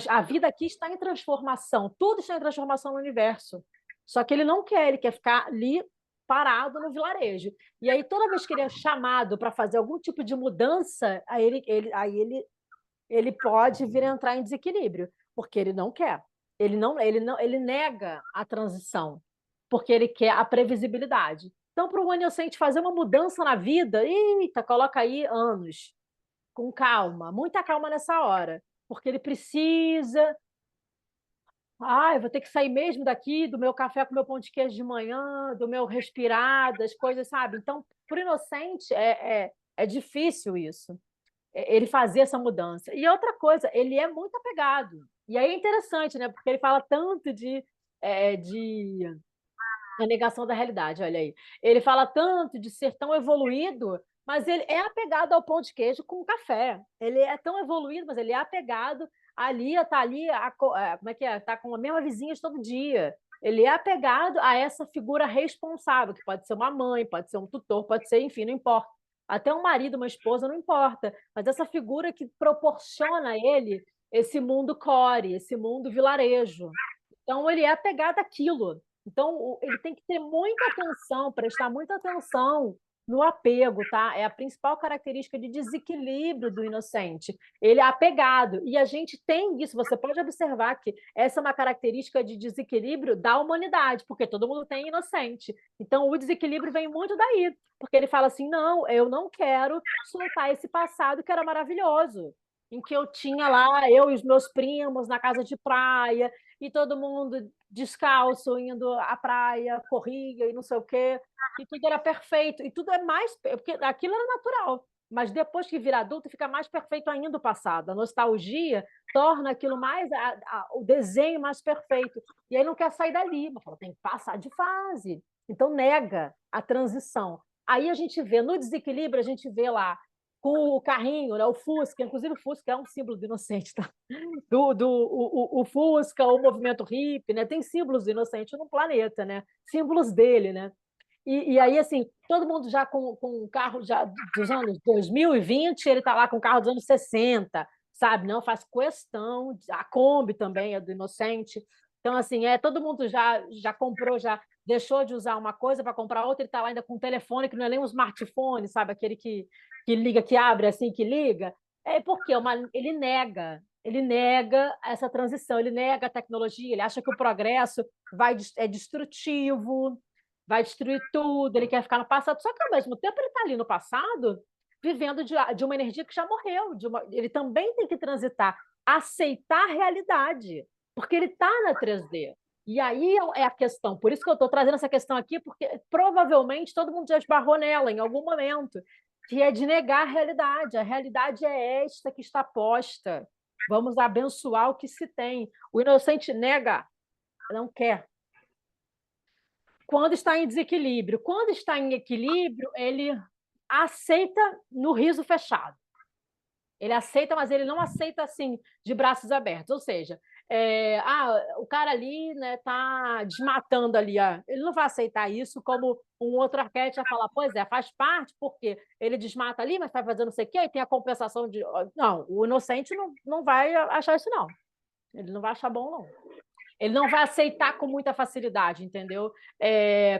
A vida aqui está em transformação, tudo está em transformação no universo. Só que ele não quer, ele quer ficar ali parado no vilarejo. E aí, toda vez que ele é chamado para fazer algum tipo de mudança, ele pode vir a entrar em desequilíbrio, porque ele não quer. Ele nega a transição, porque ele quer a previsibilidade. Então, para o inocente fazer uma mudança na vida, eita, coloca aí anos, com calma, muita calma nessa hora, porque ele precisa. Eu vou ter que sair mesmo daqui, do meu café com meu pão de queijo de manhã, do meu respirar, das coisas, sabe? Então, para o inocente, é difícil isso, ele fazer essa mudança. E outra coisa, ele é muito apegado. E aí é interessante, né? Porque ele fala tanto de a negação da realidade, olha aí. Ele fala tanto de ser tão evoluído, mas ele é apegado ao pão de queijo com café. Ele é tão evoluído, mas ele é apegado tá ali, como é que é? Tá com a mesma vizinha de todo dia. Ele é apegado a essa figura responsável, que pode ser uma mãe, pode ser um tutor, pode ser, enfim, não importa. Até um marido, uma esposa, não importa. Mas essa figura que proporciona a ele esse mundo core, esse mundo vilarejo. Então, ele é apegado àquilo. Então, ele tem que ter muita atenção, prestar muita atenção no apego, tá? É a principal característica de desequilíbrio do inocente. Ele é apegado. E a gente tem isso, você pode observar que essa é uma característica de desequilíbrio da humanidade, porque todo mundo tem inocente. Então, o desequilíbrio vem muito daí, porque ele fala assim: não, eu não quero soltar esse passado que era maravilhoso, em que eu tinha lá, eu e os meus primos na casa de praia, e todo mundo descalço, indo à praia, corria e não sei o quê, e tudo era perfeito, e tudo é mais, porque aquilo era natural, mas depois que vira adulto fica mais perfeito ainda o passado, a nostalgia torna aquilo mais, o desenho mais perfeito, e aí não quer sair dali, mas fala, tem que passar de fase, então nega a transição. Aí a gente vê, no desequilíbrio, a gente vê lá, com o carrinho, né, o Fusca, inclusive o Fusca é um símbolo do inocente, tá? O Fusca, o movimento hippie, né? Tem símbolos do inocente no planeta, né? Símbolos dele, né? E aí, assim, todo mundo já com um carro já dos anos 2020, ele está lá com o carro dos anos 60, sabe? Não faz questão, a Kombi também é do inocente. Então, assim, todo mundo já comprou, já deixou de usar uma coisa para comprar outra, ele está lá ainda com um telefone que não é nem um smartphone, sabe? Aquele que liga, que abre assim, que liga. É porque ele nega essa transição, ele nega a tecnologia, ele acha que o progresso é destrutivo, vai destruir tudo, ele quer ficar no passado. Só que, ao mesmo tempo, ele está ali no passado, vivendo de uma energia que já morreu. Ele também tem que transitar, aceitar a realidade, porque ele está na 3D. E aí é a questão. Por isso que eu estou trazendo essa questão aqui, porque provavelmente todo mundo já esbarrou nela em algum momento, que é de negar a realidade. A realidade é esta que está posta. Vamos abençoar o que se tem. O inocente nega, não quer. Quando está em desequilíbrio. Quando está em equilíbrio, ele aceita no riso fechado. Ele aceita, mas ele não aceita assim, de braços abertos. Ou seja, o cara ali está desmatando ali. Ele não vai aceitar isso como um outro arquétipo vai falar, pois é, faz parte, porque ele desmata ali, mas está fazendo não sei o quê, e tem a compensação de. Não, o inocente não vai achar isso, não. Ele não vai achar bom, não. Ele não vai aceitar com muita facilidade, entendeu?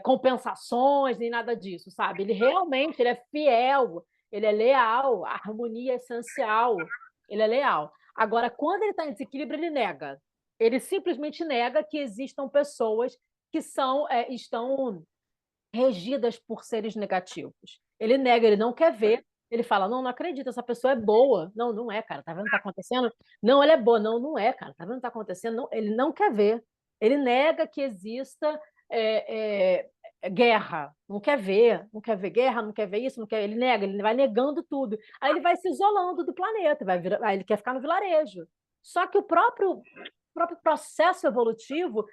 Compensações, nem nada disso, sabe? Ele realmente ele é fiel, ele é leal, a harmonia é essencial, ele é leal. Agora, quando ele está em desequilíbrio, ele nega. Ele simplesmente nega que existam pessoas que estão regidas por seres negativos. Ele nega, ele não quer ver Ele fala, não, não acredito, essa pessoa é boa. Não, não é, cara, tá vendo o que tá acontecendo? Não, ela é boa. Não, não é, cara, tá vendo o que tá acontecendo? Não, ele não quer ver. Ele nega que exista guerra. Não quer ver guerra, não quer ver isso, não quer... Ele nega, ele vai negando tudo. Aí ele vai se isolando do planeta, aí ele quer ficar no vilarejo. Só que o próprio processo evolutivo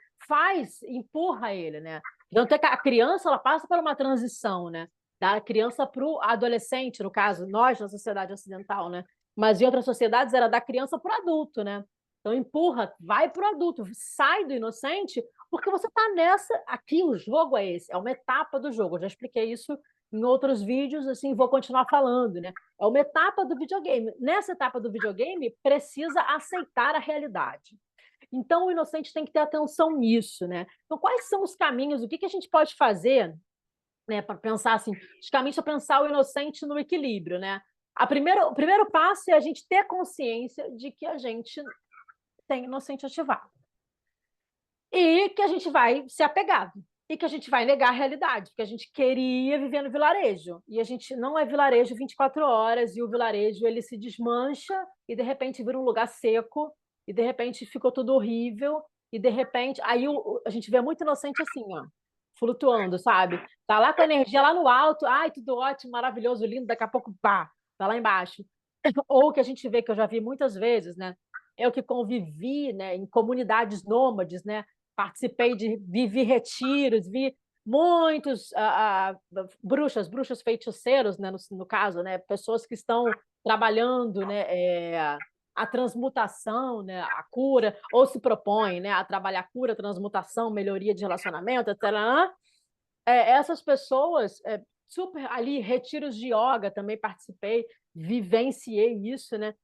empurra ele, né? Tanto é que a criança ela passa por uma transição, né? Da criança para o adolescente, no caso, nós na sociedade ocidental, né? Mas em outras sociedades era da criança para o adulto, né? Então empurra, vai para o adulto, sai do inocente, porque você está nessa. Aqui o jogo é esse, é uma etapa do jogo. Eu já expliquei isso em outros vídeos, assim, vou continuar falando, né? É uma etapa do videogame. Nessa etapa do videogame, precisa aceitar a realidade. Então, o inocente tem que ter atenção nisso, né? Então, quais são os caminhos? O que a gente pode fazer, né, para pensar assim, os caminhos para pensar o inocente no equilíbrio, né? O primeiro passo é a gente ter consciência de que a gente tem inocente ativado e que a gente vai ser apegado e que a gente vai negar a realidade, porque a gente queria viver no vilarejo e a gente não é vilarejo 24 horas e o vilarejo ele se desmancha e de repente vira um lugar seco e de repente ficou tudo horrível e de repente aí a gente vê muito inocente assim, ó, flutuando, sabe? Tá lá com a energia lá no alto, ai, tudo ótimo, maravilhoso, lindo, daqui a pouco, pá, tá lá embaixo. Ou o que a gente vê, que eu já vi muitas vezes, né? Eu que convivi, né, em comunidades nômades, né? Vivi retiros, vi muitos bruxas feiticeiros, né, no caso, né? Pessoas que estão trabalhando, né, a transmutação, né, a cura, ou se propõem, né, a trabalhar a cura, transmutação, melhoria de relacionamento, etc. Essas pessoas, super ali, retiros de yoga, também participei, vivenciei isso, né?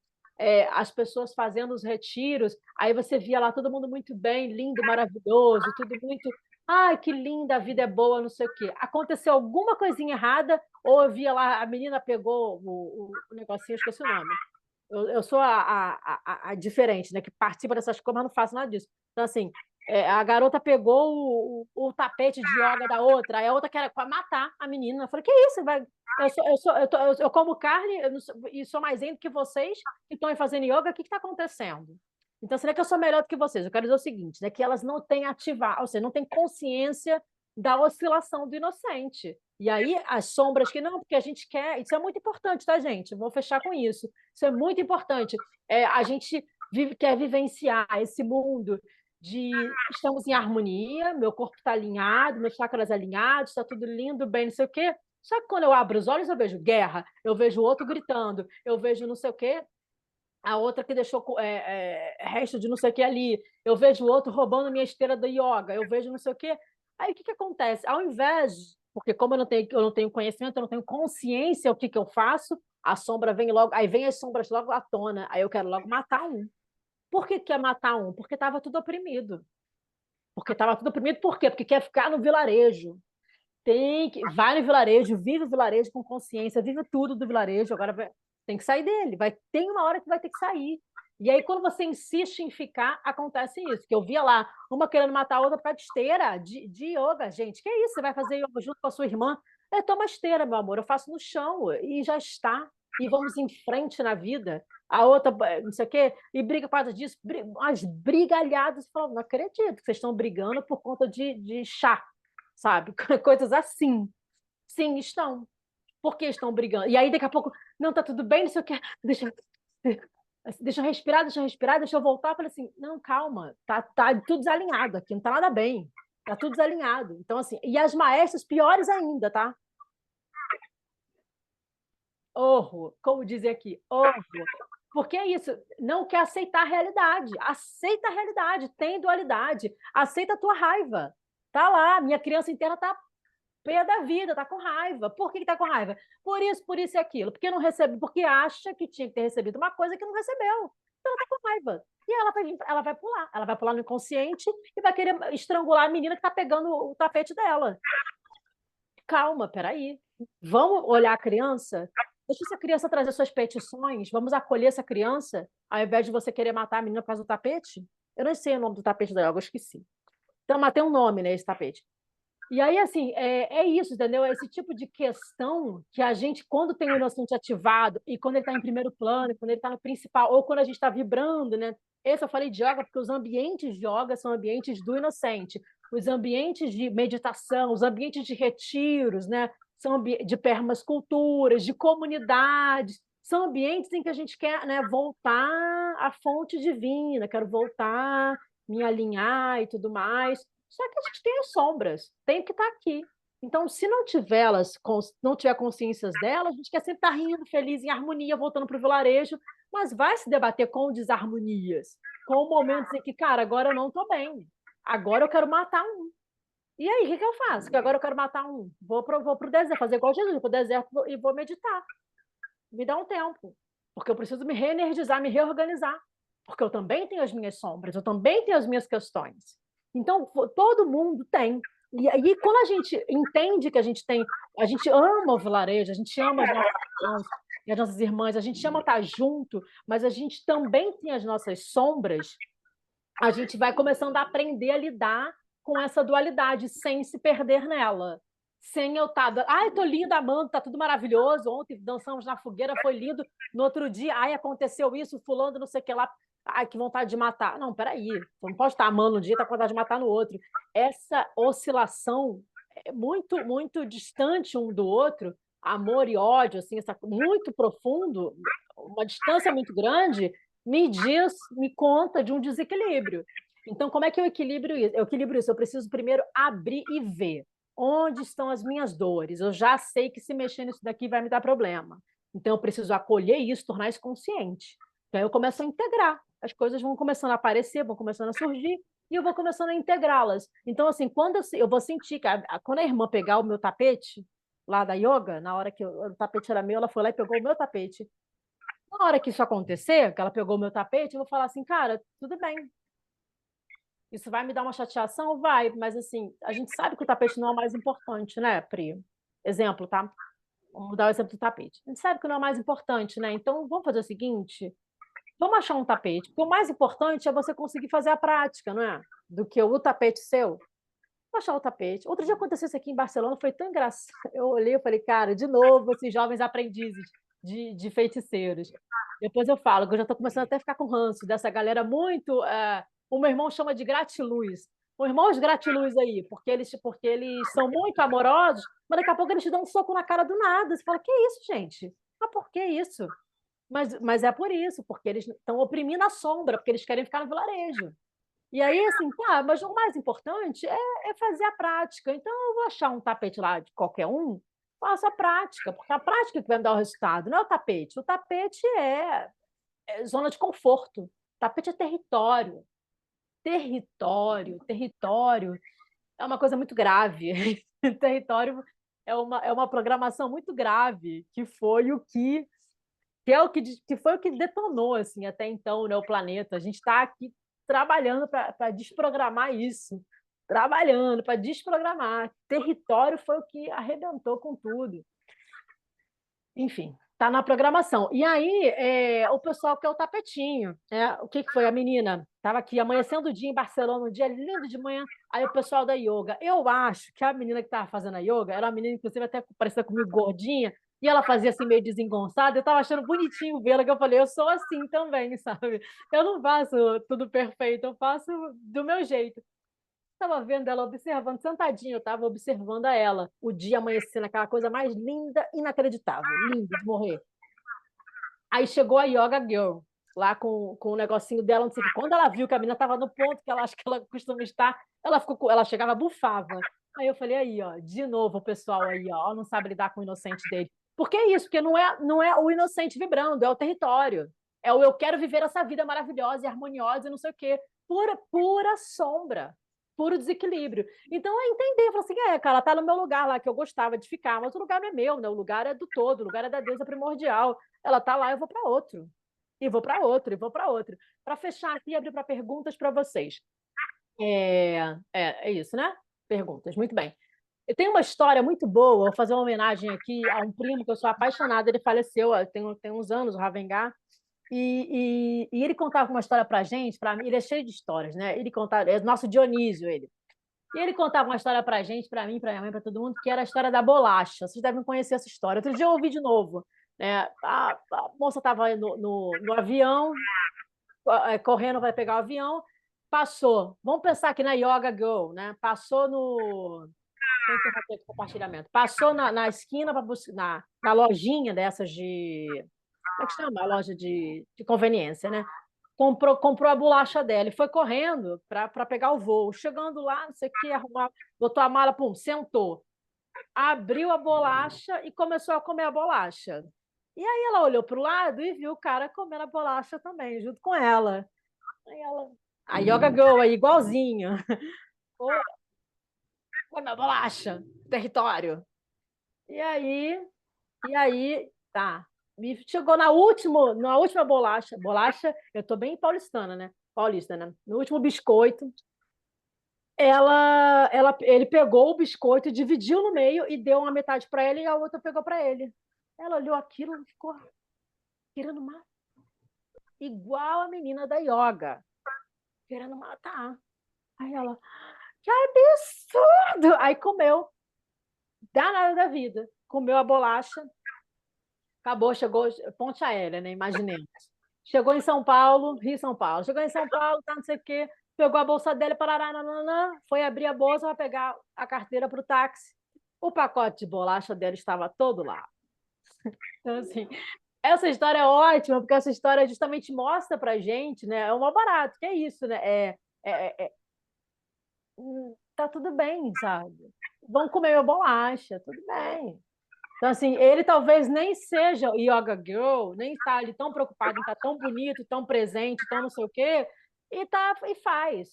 As pessoas fazendo os retiros, aí você via lá todo mundo muito bem, lindo, maravilhoso, tudo muito. Ai, que linda, a vida é boa, não sei o quê. Aconteceu alguma coisinha errada, ou eu via lá, a menina pegou o negocinho, esqueci o nome. Eu sou a diferente, né? Que participa dessas coisas, mas não faço nada disso. Então, assim, a garota pegou o tapete de yoga da outra, aí a outra quer matar a menina. Eu falei, que isso? Eu como carne e sou mais índio que vocês que estão aí fazendo yoga, o que está acontecendo? Então, será que eu sou melhor do que vocês? Eu quero dizer o seguinte, né? Que elas não têm ativar, ou seja, não têm consciência da oscilação do inocente. E aí, as sombras que não, porque a gente quer. Isso é muito importante, tá, gente? Vou fechar com isso. Isso é muito importante. A gente quer vivenciar esse mundo de estamos em harmonia, meu corpo está alinhado, meus chakras alinhados, está tudo lindo, bem, não sei o quê. Só que quando eu abro os olhos, eu vejo guerra, eu vejo o outro gritando, eu vejo não sei o quê, a outra que deixou resto de não sei o que ali, eu vejo o outro roubando minha esteira da yoga, eu vejo não sei o quê. Aí o que acontece? Ao invés, porque como eu não tenho conhecimento, eu não tenho consciência o que eu faço, a sombra vem logo, aí vem as sombras logo à tona, aí eu quero logo matar um. Por que quer matar um? Porque estava tudo oprimido. Porque estava tudo oprimido, por quê? Porque quer ficar no vilarejo. Vai no vilarejo, vive o vilarejo com consciência, vive tudo do vilarejo, agora tem que sair dele. Tem uma hora que vai ter que sair. E aí, quando você insiste em ficar, acontece isso. Que eu via lá, uma querendo matar a outra para esteira de yoga, gente. Que isso? Você vai fazer yoga junto com a sua irmã? Toma esteira, meu amor, eu faço no chão e já está. E vamos em frente na vida. A outra, não sei o quê, e briga por causa disso, as brigalhadas. Falam, não acredito que vocês estão brigando por conta de chá, sabe? Coisas assim. Sim, estão. Por que estão brigando? E aí, daqui a pouco, não, tá tudo bem, não sei o que, deixa eu respirar, deixa eu voltar. Eu falei assim, não, calma, tá tudo desalinhado aqui, não tá nada bem. Tá tudo desalinhado. Então, assim, e as maestras piores ainda, tá? Horror, como dizem aqui, horror. Porque é isso, não quer aceitar a realidade. Aceita a realidade, tem dualidade. Aceita a tua raiva. Tá lá, minha criança interna tá pé da vida, tá com raiva. Por que tá com raiva? Por isso e aquilo. Porque não recebe, porque acha que tinha que ter recebido uma coisa que não recebeu. Então ela tá com raiva. E ela vai pular no inconsciente e vai querer estrangular a menina que tá pegando o tapete dela. Calma, peraí. Vamos olhar a criança? Deixa essa criança trazer suas petições. Vamos acolher essa criança, ao invés de você querer matar a menina por causa do tapete? Eu não sei o nome do tapete da yoga, eu esqueci. Então, mas tem um nome, né, esse tapete. E aí, assim, é isso, entendeu? É esse tipo de questão que a gente, quando tem o inocente ativado, e quando ele está em primeiro plano, quando ele está no principal, ou quando a gente está vibrando, né? Esse eu falei de yoga porque os ambientes de yoga são ambientes do inocente. Os ambientes de meditação, os ambientes de retiros, né? São de permasculturas, de comunidades, são ambientes em que a gente quer, né, voltar à fonte divina, quero voltar, me alinhar e tudo mais. Só que a gente tem as sombras, tem que estar aqui. Então, se não tiver não tiver consciências delas, a gente quer sempre estar rindo, feliz, em harmonia, voltando para o vilarejo, mas vai se debater com desarmonias, com momentos em que, cara, agora eu não estou bem, agora eu quero matar um. E aí, o que eu faço? Que agora eu quero matar um. Vou pro deserto, fazer igual Jesus, vou pro deserto e vou meditar. Me dá um tempo, porque eu preciso me reenergizar, me reorganizar, porque eu também tenho as minhas sombras, eu também tenho as minhas questões. Então, todo mundo tem. E aí, quando a gente entende que a gente ama o vilarejo, a gente ama as nossas irmãs, a gente ama estar junto, mas a gente também tem as nossas sombras, a gente vai começando a aprender a lidar com essa dualidade sem se perder nela. Sem eu estar. Ai, tô linda, amando, tá tudo maravilhoso. Ontem dançamos na fogueira, foi lindo. No outro dia, ai, aconteceu isso, fulano, não sei o que lá. Ai, que vontade de matar. Não, peraí. Você não pode estar amando um dia e estar com vontade de matar no outro. Essa oscilação é muito, muito distante um do outro, amor e ódio, assim, muito profundo, uma distância muito grande, me conta de um desequilíbrio. Então, como é que eu equilibro isso? Eu equilibro isso. Eu preciso primeiro abrir e ver onde estão as minhas dores. Eu já sei que se mexer nisso daqui vai me dar problema. Então, eu preciso acolher isso, tornar isso consciente. Então, eu começo a integrar. As coisas vão começando a aparecer, vão começando a surgir, e eu vou começando a integrá-las. Então, assim, quando eu vou sentir que quando a irmã pegar o meu tapete lá da yoga, na hora que o tapete era meu, ela foi lá e pegou o meu tapete. Na hora que isso acontecer, que ela pegou o meu tapete, eu vou falar assim, cara, tudo bem. Isso vai me dar uma chateação? Vai, mas assim, a gente sabe que o tapete não é o mais importante, né, Pri? Exemplo, tá? Vamos dar o exemplo do tapete. A gente sabe que não é o mais importante, né? Então, vamos fazer o seguinte: vamos achar um tapete, porque o mais importante é você conseguir fazer a prática, não é? Do que o tapete seu. Vou achar o tapete. Outro dia aconteceu isso aqui em Barcelona, foi tão engraçado. Eu olhei e falei, cara, de novo, esses jovens aprendizes de feiticeiros. Depois eu falo, que eu já estou começando até a ficar com ranço dessa galera muito. O meu irmão chama de gratiluz. O irmão, os gratiluz aí, porque eles são muito amorosos, mas daqui a pouco eles te dão um soco na cara do nada. Você fala, que isso, gente? Mas por que isso? Mas é por isso, porque eles estão oprimindo a sombra, porque eles querem ficar no vilarejo. E aí, assim, tá, mas o mais importante é fazer a prática. Então, eu vou achar um tapete lá de qualquer um, faço a prática, porque a prática que vai me dar o resultado, não é o tapete. O tapete é zona de conforto. O tapete é território. Território é uma coisa muito grave. Território é uma programação muito grave, que foi o que foi o que detonou assim até então, né, o planeta. A gente está aqui trabalhando para desprogramar isso, trabalhando para desprogramar. Território foi o que arrebentou com tudo. Enfim, está na programação. E aí, o pessoal quer o tapetinho. Né? O que foi? A menina estava aqui amanhecendo o dia em Barcelona, um dia lindo de manhã. Aí o pessoal da yoga. Eu acho que a menina que estava fazendo a yoga era uma menina, inclusive, até parecida comigo, gordinha, e ela fazia assim meio desengonçada. Eu estava achando bonitinho vê-la, que eu falei, eu sou assim também, sabe? Eu não faço tudo perfeito, eu faço do meu jeito. Estava vendo ela observando, sentadinha, eu estava observando a ela, o dia amanhecendo, aquela coisa mais linda, inacreditável, linda de morrer. Aí chegou a Yoga Girl, lá com o negocinho dela, não sei o que. Quando ela viu que a menina estava no ponto que ela acha que ela costuma estar, ela chegava, bufava. Aí eu falei, aí, ó, de novo o pessoal aí, ó, não sabe lidar com o inocente dele. Por que isso? Porque não é o inocente vibrando, é o território. É o eu quero viver essa vida maravilhosa e harmoniosa e não sei o quê. Pura sombra, puro desequilíbrio. Então, é entender, falar assim, cara, ela tá no meu lugar lá, que eu gostava de ficar, mas o lugar não é meu, né? O lugar é do todo, o lugar é da deusa primordial. Ela está lá, eu vou para outro. E vou para outro, e vou para outro. Para fechar aqui e abrir para perguntas para vocês. É isso, né? Perguntas, muito bem. Eu tenho uma história muito boa, vou fazer uma homenagem aqui a um primo que eu sou apaixonada, ele faleceu tem uns anos, o Ravengá, e ele contava uma história para a gente, para mim, ele é cheio de histórias, né? Ele contava, é nosso Dionísio, ele. E ele contava uma história para a gente, para mim, para minha mãe, para todo mundo, que era a história da bolacha. Vocês devem conhecer essa história. Outro dia eu ouvi de novo. Né? A moça estava no avião, correndo para pegar o avião, passou. Vamos pensar aqui na Yoga Girl, né? Passou no. Compartilhamento. Passou na esquina na lojinha dessas de. Como é que chama? A loja de conveniência, né? Comprou a bolacha dela e foi correndo para pegar o voo. Chegando lá, não sei o que, botou a mala, pum, sentou. Abriu a bolacha e começou a comer a bolacha. E aí ela olhou para o lado e viu o cara comendo a bolacha também, junto com ela. Aí ela, a Yoga Girl aí, igualzinho. Come a bolacha, território. E aí, tá. Me chegou na última bolacha. Bolacha, eu tô bem paulistana, né? Paulista, né? No último biscoito, ele pegou o biscoito, dividiu no meio e deu uma metade para ela e a outra pegou para ele. Ela olhou aquilo e ficou querendo matar. Igual a menina da yoga. Querendo matar. Aí ela, que absurdo! Aí comeu. Danada da vida. Comeu a bolacha. Acabou, chegou, ponte aérea, né? Imaginemos. Chegou em São Paulo, Rio São Paulo. Chegou em São Paulo, tá, não sei o quê. Pegou a bolsa dele, parará, nananã, foi abrir a bolsa para pegar a carteira para o táxi. O pacote de bolacha dele estava todo lá. Então, assim, essa história é ótima, porque essa história justamente mostra pra gente, né? É um mal barato, que é isso, né? Tá tudo bem, sabe? Vão comer a bolacha, tudo bem. Então, assim, ele talvez nem seja yoga girl, nem está ali tão preocupado em estar tão bonito, tão presente, tão não sei o quê, e faz.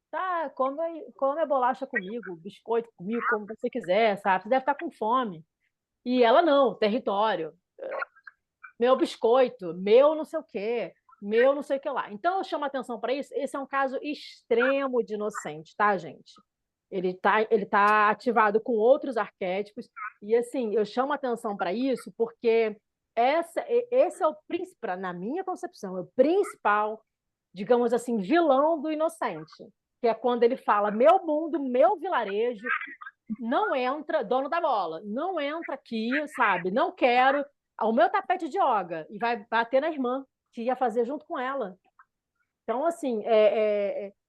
Tá, come a bolacha comigo, biscoito comigo, como você quiser, sabe? Você deve estar com fome. E ela não, território. Meu biscoito, meu não sei o quê, meu não sei o que lá. Então, eu chamo a atenção para isso. Esse é um caso extremo de inocente, tá, gente? Ele tá ativado com outros arquétipos. E, assim, eu chamo a atenção para isso porque esse é o principal, na minha concepção, é o principal, digamos assim, vilão do inocente. Que é quando ele fala: meu mundo, meu vilarejo, não entra, dono da bola, não entra aqui, sabe? Não quero o meu tapete de yoga e vai bater na irmã que ia fazer junto com ela. Então, assim,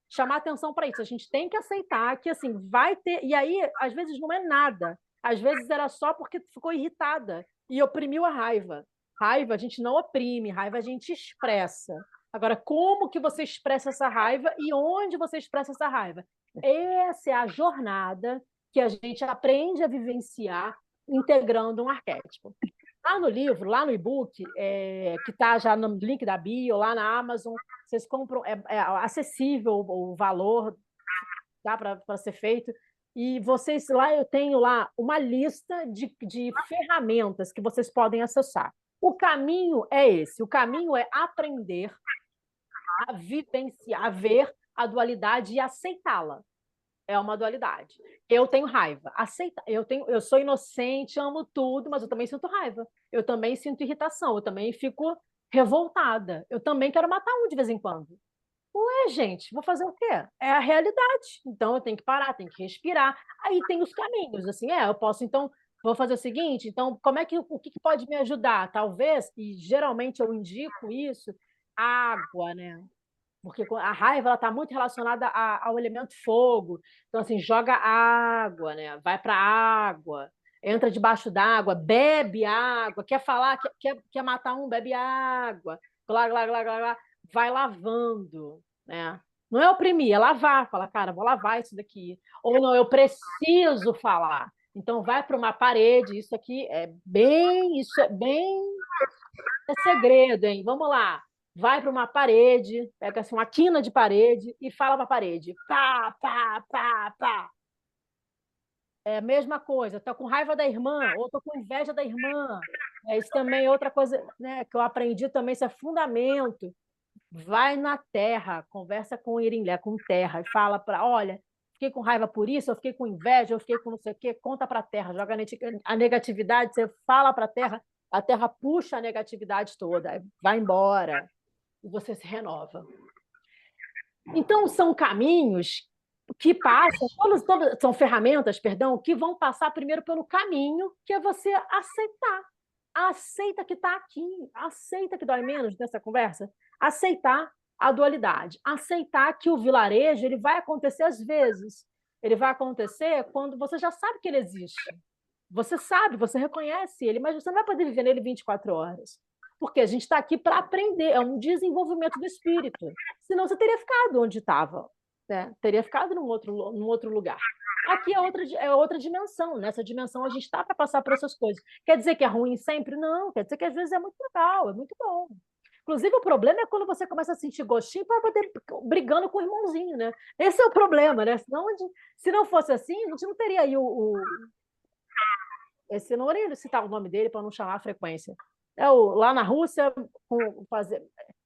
chamar atenção para isso. A gente tem que aceitar que, assim, vai ter. E aí, às vezes, não é nada. Às vezes era só porque ficou irritada e oprimiu a raiva. Raiva a gente não oprime, raiva a gente expressa. Agora, como que você expressa essa raiva e onde você expressa essa raiva? Essa é a jornada que a gente aprende a vivenciar integrando um arquétipo. Lá no livro, lá no e-book, que está já no link da bio, lá na Amazon, vocês compram, é acessível o valor, dá para ser feito. E vocês lá, eu tenho lá uma lista de ferramentas que vocês podem acessar. O caminho é esse: o caminho é aprender a vivenciar, a ver a dualidade e aceitá-la. É uma dualidade. Eu tenho raiva. Aceita. Eu sou inocente, amo tudo, mas eu também sinto raiva. Eu também sinto irritação. Eu também fico revoltada. Eu também quero matar um de vez em quando. Ué, gente, vou fazer o quê? É a realidade. Então eu tenho que parar, tenho que respirar. Aí tem os caminhos, assim, eu posso, então, vou fazer o seguinte, então, o que pode me ajudar? Talvez, e geralmente eu indico isso, água, né? Porque a raiva está muito relacionada ao elemento fogo. Então, assim, joga água, né? Vai para a água, entra debaixo d'água, bebe água, quer falar, quer matar um, bebe água, glá, glá, glá, glá, glá, vai lavando, né? Não é oprimir, é lavar. Fala, cara, vou lavar isso daqui. Ou não, eu preciso falar. Então, vai para uma parede. Isso é bem segredo, hein? Vamos lá. Vai para uma parede, pega assim, uma quina de parede e fala para a parede. Pá, pá, pá, pá. É a mesma coisa. Estou com raiva da irmã, ou estou com inveja da irmã. Isso também é outra coisa, né, que eu aprendi também, isso é fundamento. Vai na terra, conversa com o Irinlé, com terra, e fala para, olha, fiquei com raiva por isso, eu fiquei com inveja, eu fiquei com não sei o quê, conta para a terra, joga a negatividade, você fala para a terra puxa a negatividade toda, vai embora, e você se renova. Então, são caminhos que passam, são ferramentas, perdão, que vão passar primeiro pelo caminho, que é você aceitar. Aceita que está aqui, aceita que dói menos nessa conversa, aceitar a dualidade, aceitar que o vilarejo ele vai acontecer às vezes, ele vai acontecer quando você já sabe que ele existe. Você sabe, você reconhece ele, mas você não vai poder viver nele 24 horas. Porque a gente está aqui para aprender, é um desenvolvimento do espírito. Senão você teria ficado onde estava, né? Teria ficado num outro lugar. Aqui é outra dimensão. Nessa dimensão a gente está para passar por essas coisas. Quer dizer que é ruim sempre? Não, quer dizer que às vezes é muito legal, é muito bom. Inclusive, o problema é quando você começa a sentir gostinho para poder brigando com o irmãozinho, né? Esse é o problema, né? Senão, se não fosse assim, a gente não teria aí esse não vou citar o nome dele para não chamar a frequência. Lá na Rússia,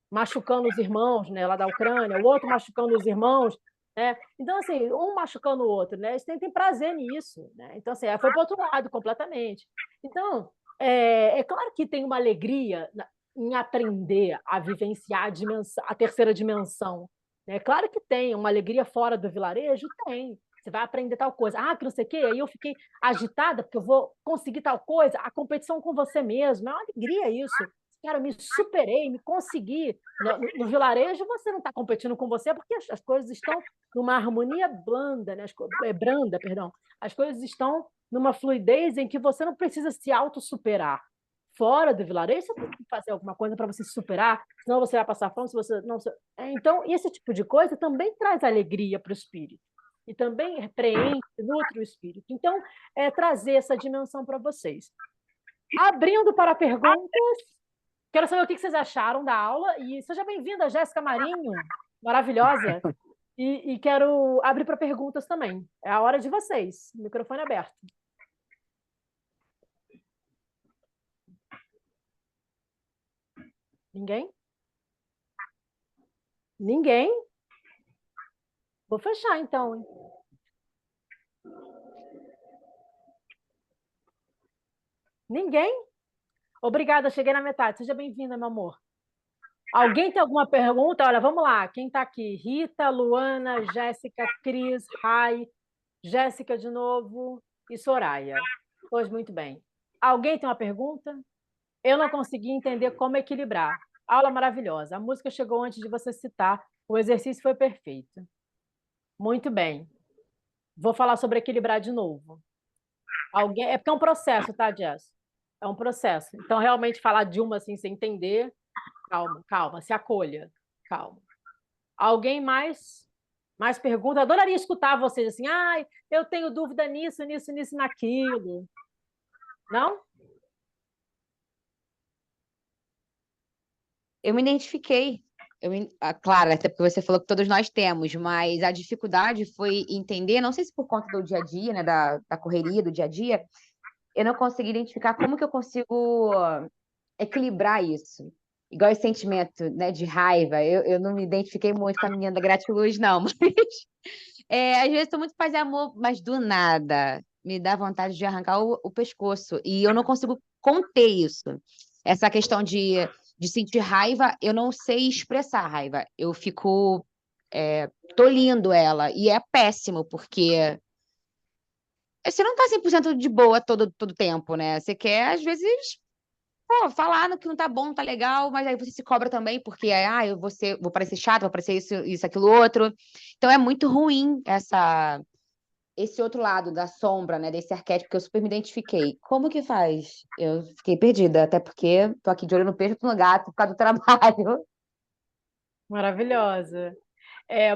machucando os irmãos, né, lá da Ucrânia, o outro machucando os irmãos. Né? Então, assim, um machucando o outro, né? Eles têm prazer nisso. Né? Então, assim, foi para o outro lado completamente. Então, é claro que tem uma alegria em aprender a vivenciar a terceira dimensão. Né? Claro que tem uma alegria fora do vilarejo, tem. Você vai aprender tal coisa. Ah, que não sei o quê. Aí eu fiquei agitada porque eu vou conseguir tal coisa. A competição com você mesmo. É uma alegria isso. Cara, eu me superei, me consegui. No vilarejo, você não está competindo com você porque as coisas estão numa harmonia blanda, né? Branda, perdão. As coisas estão numa fluidez em que você não precisa se auto-superar. Fora do vilarejo, você tem que fazer alguma coisa para você se superar, senão você vai passar fome, se você não... Então, esse tipo de coisa também traz alegria para o espírito e também preenche, nutre o espírito. Então, trazer essa dimensão para vocês. Abrindo para perguntas, quero saber o que vocês acharam da aula, e seja bem-vinda, Jéssica Marinho, maravilhosa, e quero abrir para perguntas também. É a hora de vocês, microfone aberto. Ninguém? Ninguém? Vou fechar, então. Ninguém? Obrigada, cheguei na metade. Seja bem-vinda, meu amor. Alguém tem alguma pergunta? Olha, vamos lá. Quem está aqui? Rita, Luana, Jéssica, Cris, Rai, Jéssica de novo e Soraya. Pois muito bem. Alguém tem uma pergunta? Eu não consegui entender como equilibrar. Aula maravilhosa. A música chegou antes de você citar. O exercício foi perfeito. Muito bem. Vou falar sobre equilibrar de novo. É porque é um processo, tá, Jess? É um processo. Então, realmente, falar de uma assim, sem entender, calma, se acolha. Calma. Alguém mais pergunta? Adoraria escutar vocês assim, eu tenho dúvida nisso, naquilo. Não? Eu me identifiquei. Claro, até porque você falou que todos nós temos, mas a dificuldade foi entender, não sei se por conta do dia a dia, né, da correria do dia a dia, eu não consegui identificar como que eu consigo equilibrar isso. Igual esse sentimento, né, de raiva. Eu não me identifiquei muito com a menina da Gratiluz, não, mas às vezes estou muito paz e amor, mas do nada me dá vontade de arrancar o pescoço. E eu não consigo conter isso. Essa questão de sentir raiva, eu não sei expressar raiva. Eu fico tolhindo ela. E é péssimo, porque você não tá 100% de boa todo tempo, né? Você quer, às vezes, falar no que não tá bom, não tá legal, mas aí você se cobra também, porque vou parecer chato, vou parecer isso, aquilo, outro. Então é muito ruim esse outro lado da sombra, né? Desse arquétipo que eu super me identifiquei. Como que faz? Eu fiquei perdida, até porque tô aqui de olho no peixe no gato por causa do trabalho. Maravilhosa.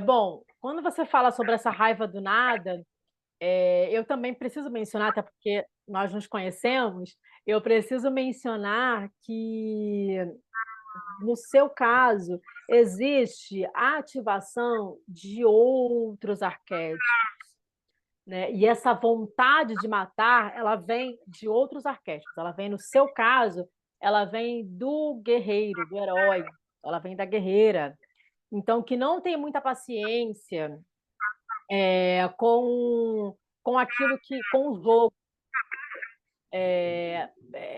Bom, quando você fala sobre essa raiva do nada, eu também preciso mencionar, até porque nós nos conhecemos, eu preciso mencionar que, no seu caso, existe a ativação de outros arquétipos, né? E essa vontade de matar, ela vem de outros arquétipos. Ela vem, no seu caso, ela vem do guerreiro, do herói, ela vem da guerreira. Então, que não tem muita paciência com aquilo com o jogo.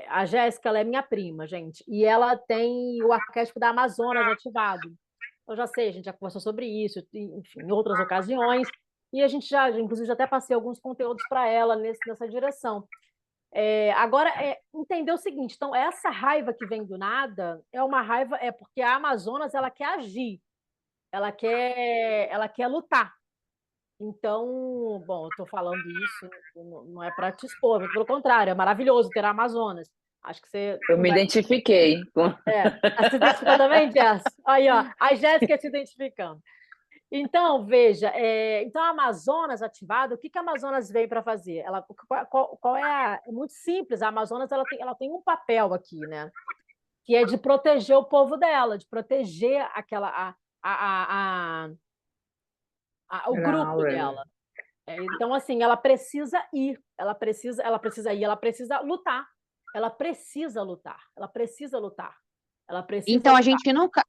A Jéssica, ela é minha prima, gente, e ela tem o arquétipo da Amazonas ativado. Eu já sei, a gente já conversou sobre isso, enfim, em outras ocasiões. e a gente já, inclusive, já até passei alguns conteúdos para ela nessa direção. Agora, entender o seguinte, então, essa raiva que vem do nada é uma raiva, porque a Amazonas, ela quer agir, ela quer lutar. Então, bom, eu estou falando isso, não é para te expor, muito pelo contrário, é maravilhoso ter a Amazonas. Acho que você Eu não me vai. identifiquei. Se identificou também, Jess? Aí, ó, a Jéssica se identificando. Então, veja, então a Amazonas ativada, o que a Amazonas vem para fazer? Qual é muito simples, a Amazonas ela tem um papel aqui, né? Que é de proteger o povo dela, de proteger o grupo dela. Então, assim, ela precisa ir, ela precisa ir, ela precisa lutar, ela precisa lutar, ela precisa lutar, ela precisa Então a lutar. gente nunca,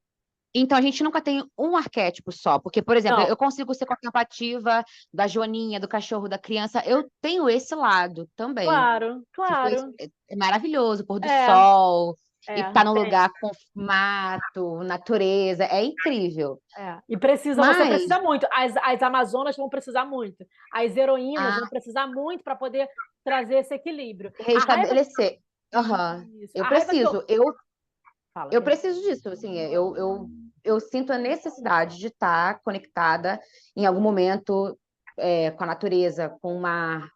então a gente nunca tem um arquétipo só, porque, por exemplo, Não, eu consigo ser contemplativa da Joaninha, do cachorro, da criança, eu tenho esse lado também, claro, que foi claro. maravilhoso, pôr do É, sol, e é, estar num tem. lugar com mato, natureza, é incrível. E você Mas, precisa muito. As Amazonas vão precisar muito. As heroínas vão precisar muito para poder trazer esse equilíbrio. A raiva. restabelecer. Aham. Isso. Eu A raiva que eu. preciso, eu, Fala, eu perdão. preciso disso, assim, eu sinto a necessidade de estar conectada em algum momento com a natureza, com o mar,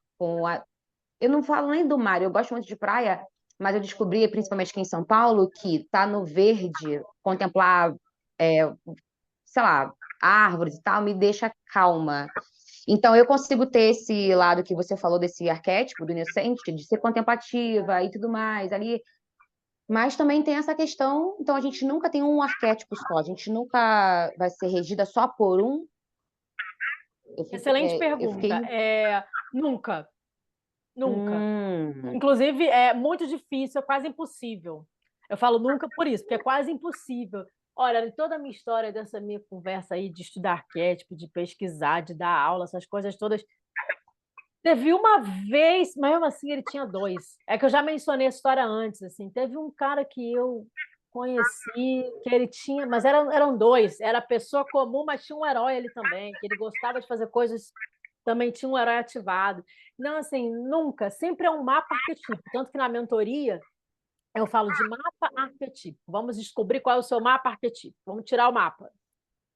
eu não falo nem do mar, eu gosto muito de praia, mas eu descobri, principalmente aqui em São Paulo, que estar no verde, contemplar, sei lá, árvores e tal, me deixa calma. Então, eu consigo ter esse lado que você falou, desse arquétipo do inocente, de ser contemplativa e tudo mais ali, mas também tem essa questão, então a gente nunca tem um arquétipo só, a gente nunca vai ser regida só por um. Excelente Eu pergunta. fiquei. Nunca, nunca. Hum, Inclusive, é muito difícil, é quase impossível. Eu falo nunca por isso, porque é quase impossível. Olha, em toda a minha história dessa minha conversa aí de estudar arquétipo, de pesquisar, de dar aula, essas coisas todas, teve uma vez, mas mesmo assim ele tinha dois. É que eu já mencionei a história antes, assim. Teve um cara que eu conheci, que ele tinha, mas eram dois. Era pessoa comum, mas tinha um herói ali também, que ele gostava de fazer coisas, também tinha um herói ativado. Não, assim, nunca, sempre é um mapa arquetípico. Tanto que na mentoria eu falo de mapa arquetípico. Vamos descobrir qual é o seu mapa arquetípico. Vamos tirar o mapa.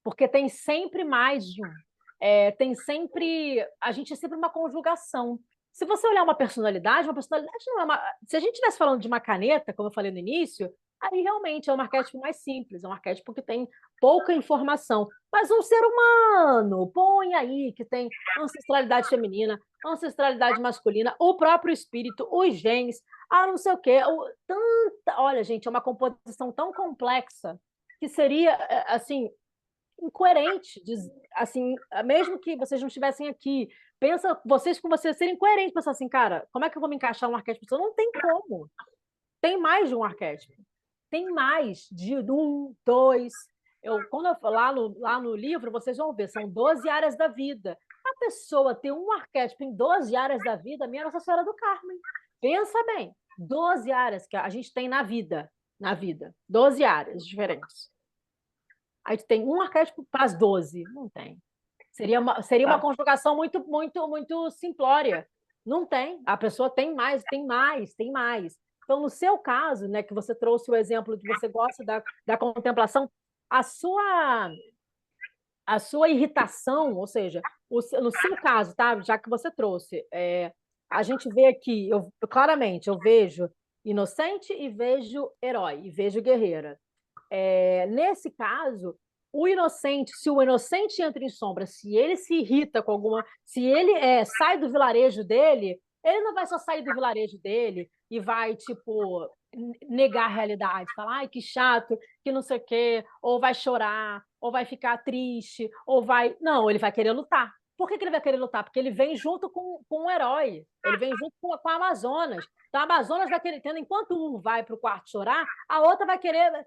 Porque tem sempre mais de um. Tem sempre. A gente é sempre uma conjugação. Se você olhar uma personalidade não é uma. Se a gente estivesse falando de uma caneta, como eu falei no início, aí realmente é um arquétipo mais simples, é um arquétipo que tem pouca informação. Mas um ser humano, põe aí, que tem ancestralidade feminina, ancestralidade masculina, o próprio espírito, os genes, não sei o quê. Olha, gente, é uma composição tão complexa que seria, assim, incoerente, assim, mesmo que vocês não estivessem aqui, pensa vocês com vocês serem coerentes, pensar assim, cara, como é que eu vou me encaixar num arquétipo? Não tem como. Tem mais de um arquétipo. Tem mais de um, dois. Quando eu lá no livro, vocês vão ver, são 12 áreas da vida. A pessoa ter um arquétipo em 12 áreas da vida, minha Nossa Senhora do Carmen. Pensa bem, 12 áreas que a gente tem na vida. 12 áreas diferentes. Aí tu tem um arquétipo para as 12. Não tem. Seria uma conjugação muito, muito, muito simplória. Não tem. A pessoa tem mais, tem mais, tem mais. Então, no seu caso, né, que você trouxe o exemplo de você gosta da contemplação, a sua irritação, ou seja, no seu caso, tá? Já que você trouxe, a gente vê aqui, claramente, eu vejo inocente e vejo herói, e vejo guerreira. Nesse caso, se o inocente entra em sombra, se ele se irrita com alguma, se ele sai do vilarejo dele, ele não vai só sair do vilarejo dele e vai, tipo, negar a realidade, falar, ai, que chato, que não sei o quê, ou vai chorar, ou vai ficar triste, ou vai. Não, ele vai querer lutar. Por que ele vai querer lutar? Porque ele vem junto com um herói, ele vem junto com a Amazonas. Então, a Amazonas vai querer, enquanto um vai para o quarto chorar, a outra vai querer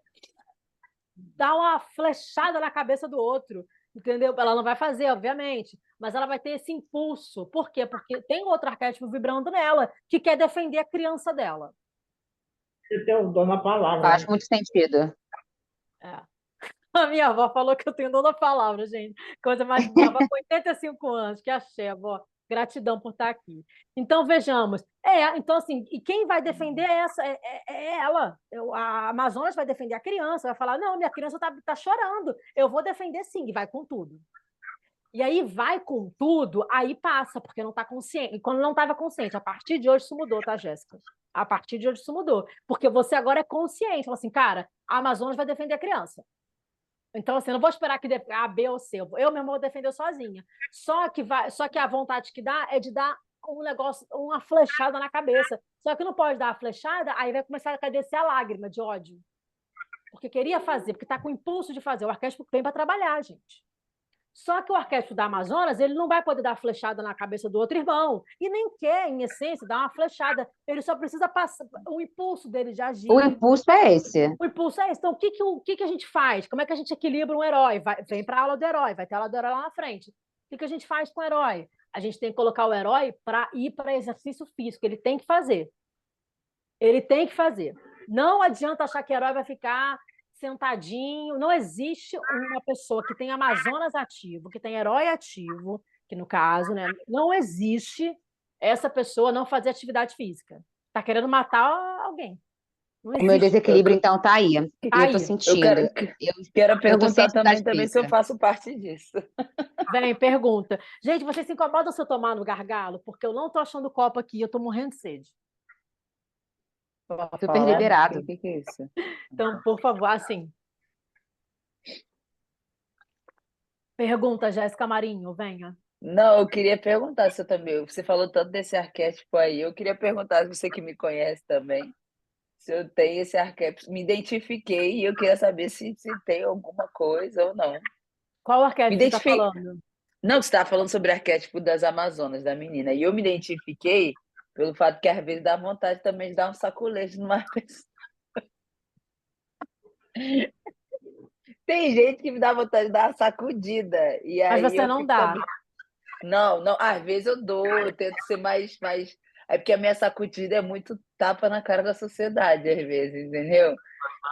dar uma flechada na cabeça do outro, entendeu? Ela não vai fazer, obviamente, mas ela vai ter esse impulso. Por quê? Porque tem outro arquétipo vibrando nela que quer defender a criança dela. Você tem o dom na palavra, faz né? muito sentido. É. A minha avó falou que eu tenho dom da palavra, gente. Coisa mais. Minha avó com 85 anos, que achei, avó. Gratidão por estar aqui. Então, vejamos. Então, assim, e quem vai defender é ela. A Amazonas vai defender a criança, vai falar: não, minha criança está chorando, eu vou defender sim, e vai com tudo. E aí vai com tudo, aí passa, porque não está consciente. E quando não estava consciente, a partir de hoje isso mudou, tá, Jéssica? A partir de hoje isso mudou. Porque você agora é consciente. Fala assim, cara, a Amazonas vai defender a criança. Então, assim, eu não vou esperar que A, B ou C. Eu mesmo vou defender sozinha. Só que a vontade que dá é de dar um negócio, uma flechada na cabeça. Só que não pode dar a flechada, aí vai começar a descer a lágrima de ódio. Porque queria fazer, porque está com o impulso de fazer. O arquétipo vem para trabalhar, gente. Só que o arquétipo da Amazonas, ele não vai poder dar flechada na cabeça do outro irmão. E nem quer, em essência, dar uma flechada. Ele só precisa passar o impulso dele de agir. O impulso é esse. O impulso é esse. Então, o que a gente faz? Como é que a gente equilibra um herói? Vem para a aula do herói, vai ter a aula do herói lá na frente. O que a gente faz com o herói? A gente tem que colocar o herói para ir para exercício físico. Ele tem que fazer. Ele tem que fazer. Não adianta achar que o herói vai ficar sentadinho. Não existe uma pessoa que tem Amazonas ativo, que tem herói ativo, que no caso, né, não existe essa pessoa não fazer atividade física. Está querendo matar alguém. Não O meu existe. desequilíbrio, então, tá aí. E eu tô Aí. sentindo. Quero Eu tô perguntar sem atividade também se eu física. faço parte disso. Vem, pergunta. Gente, vocês se incomodam se eu tomar no gargalo? Porque eu não tô achando o copo aqui, eu tô morrendo de sede. Super Falar? liberado. O que é isso? Então, por favor, assim. Pergunta, Jéssica Marinho, venha. Não, eu queria perguntar se eu também. Você falou tanto desse arquétipo aí. Eu queria perguntar, você que me conhece também, se eu tenho esse arquétipo. Me identifiquei e eu queria saber se tem alguma coisa ou não. Qual Me arquétipo você está identifiquei. falando? Não, você estava falando sobre o arquétipo das Amazonas, da menina. E eu me identifiquei pelo fato que às vezes dá vontade também de dar um sacolete numa pessoa. Tem gente que me dá vontade de dar uma sacudida. E Mas aí você eu não fico dá. também. Não, não, às vezes eu dou, eu tento ser mais. É porque a minha sacudida é muito tapa na cara da sociedade, às vezes, entendeu?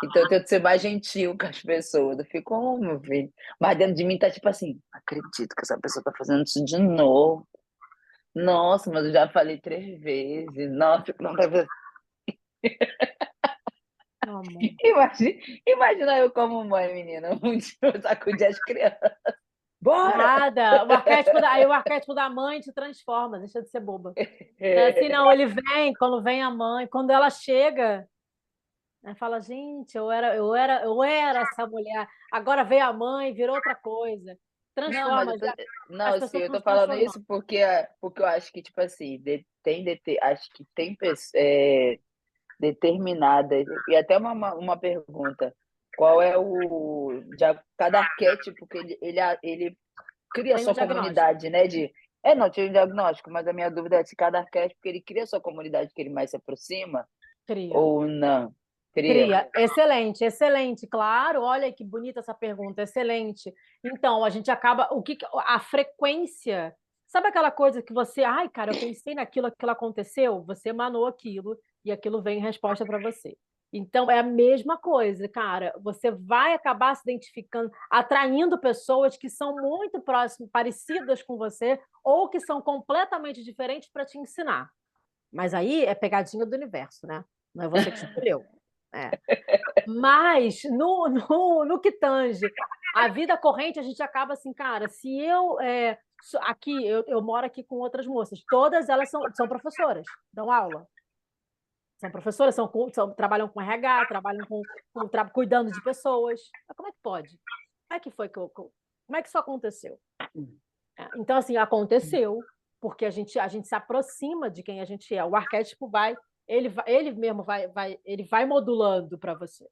Então eu tento ser mais gentil com as pessoas. Eu fico, oh, meu filho. Mas dentro de mim tá tipo assim, acredito que essa pessoa tá fazendo isso de novo. Nossa, mas eu já falei 3 vezes. Nossa, não tá fazendo. Amor. Imagina eu como mãe, menina, sacudir as crianças. Bora! Nada. Aí o arquétipo da mãe te transforma, deixa de ser boba. É assim, não, ele vem, quando vem a mãe, quando ela chega, né, fala, gente, eu era essa mulher, agora veio a mãe, virou outra coisa. Não, mas Transforma, as não, sim, pessoas eu estão tô se falando transformando. isso porque eu acho que, tipo assim, acho que tem determinadas, e até uma pergunta, qual é cada arquétipo que ele cria Tem um sua diagnóstico. comunidade, né, não, tinha um diagnóstico, mas a minha dúvida é se cada arquétipo ele cria sua comunidade que ele mais se aproxima, Cria. ou não, cria. Cria. Excelente, excelente, claro. Olha que bonita essa pergunta, excelente. Então, a gente acaba. A frequência. Sabe aquela coisa que você. Ai, cara, eu pensei naquilo, aquilo aconteceu? Você emanou aquilo e aquilo vem em resposta para você. Então, é a mesma coisa, cara. Você vai acabar se identificando, atraindo pessoas que são muito próximas, parecidas com você, ou que são completamente diferentes para te ensinar. Mas aí é pegadinha do universo, né? Não é você que escolheu. É. Mas no que tange a vida corrente, a gente acaba assim, cara, se eu aqui eu moro aqui com outras moças, todas elas são professoras, dão aula. São professoras, trabalham com RH, trabalham cuidando de pessoas. Mas como é que pode? Como é que foi como é que isso aconteceu? Então, assim, aconteceu, porque a gente se aproxima de quem a gente é. O arquétipo ele mesmo ele vai modulando para você.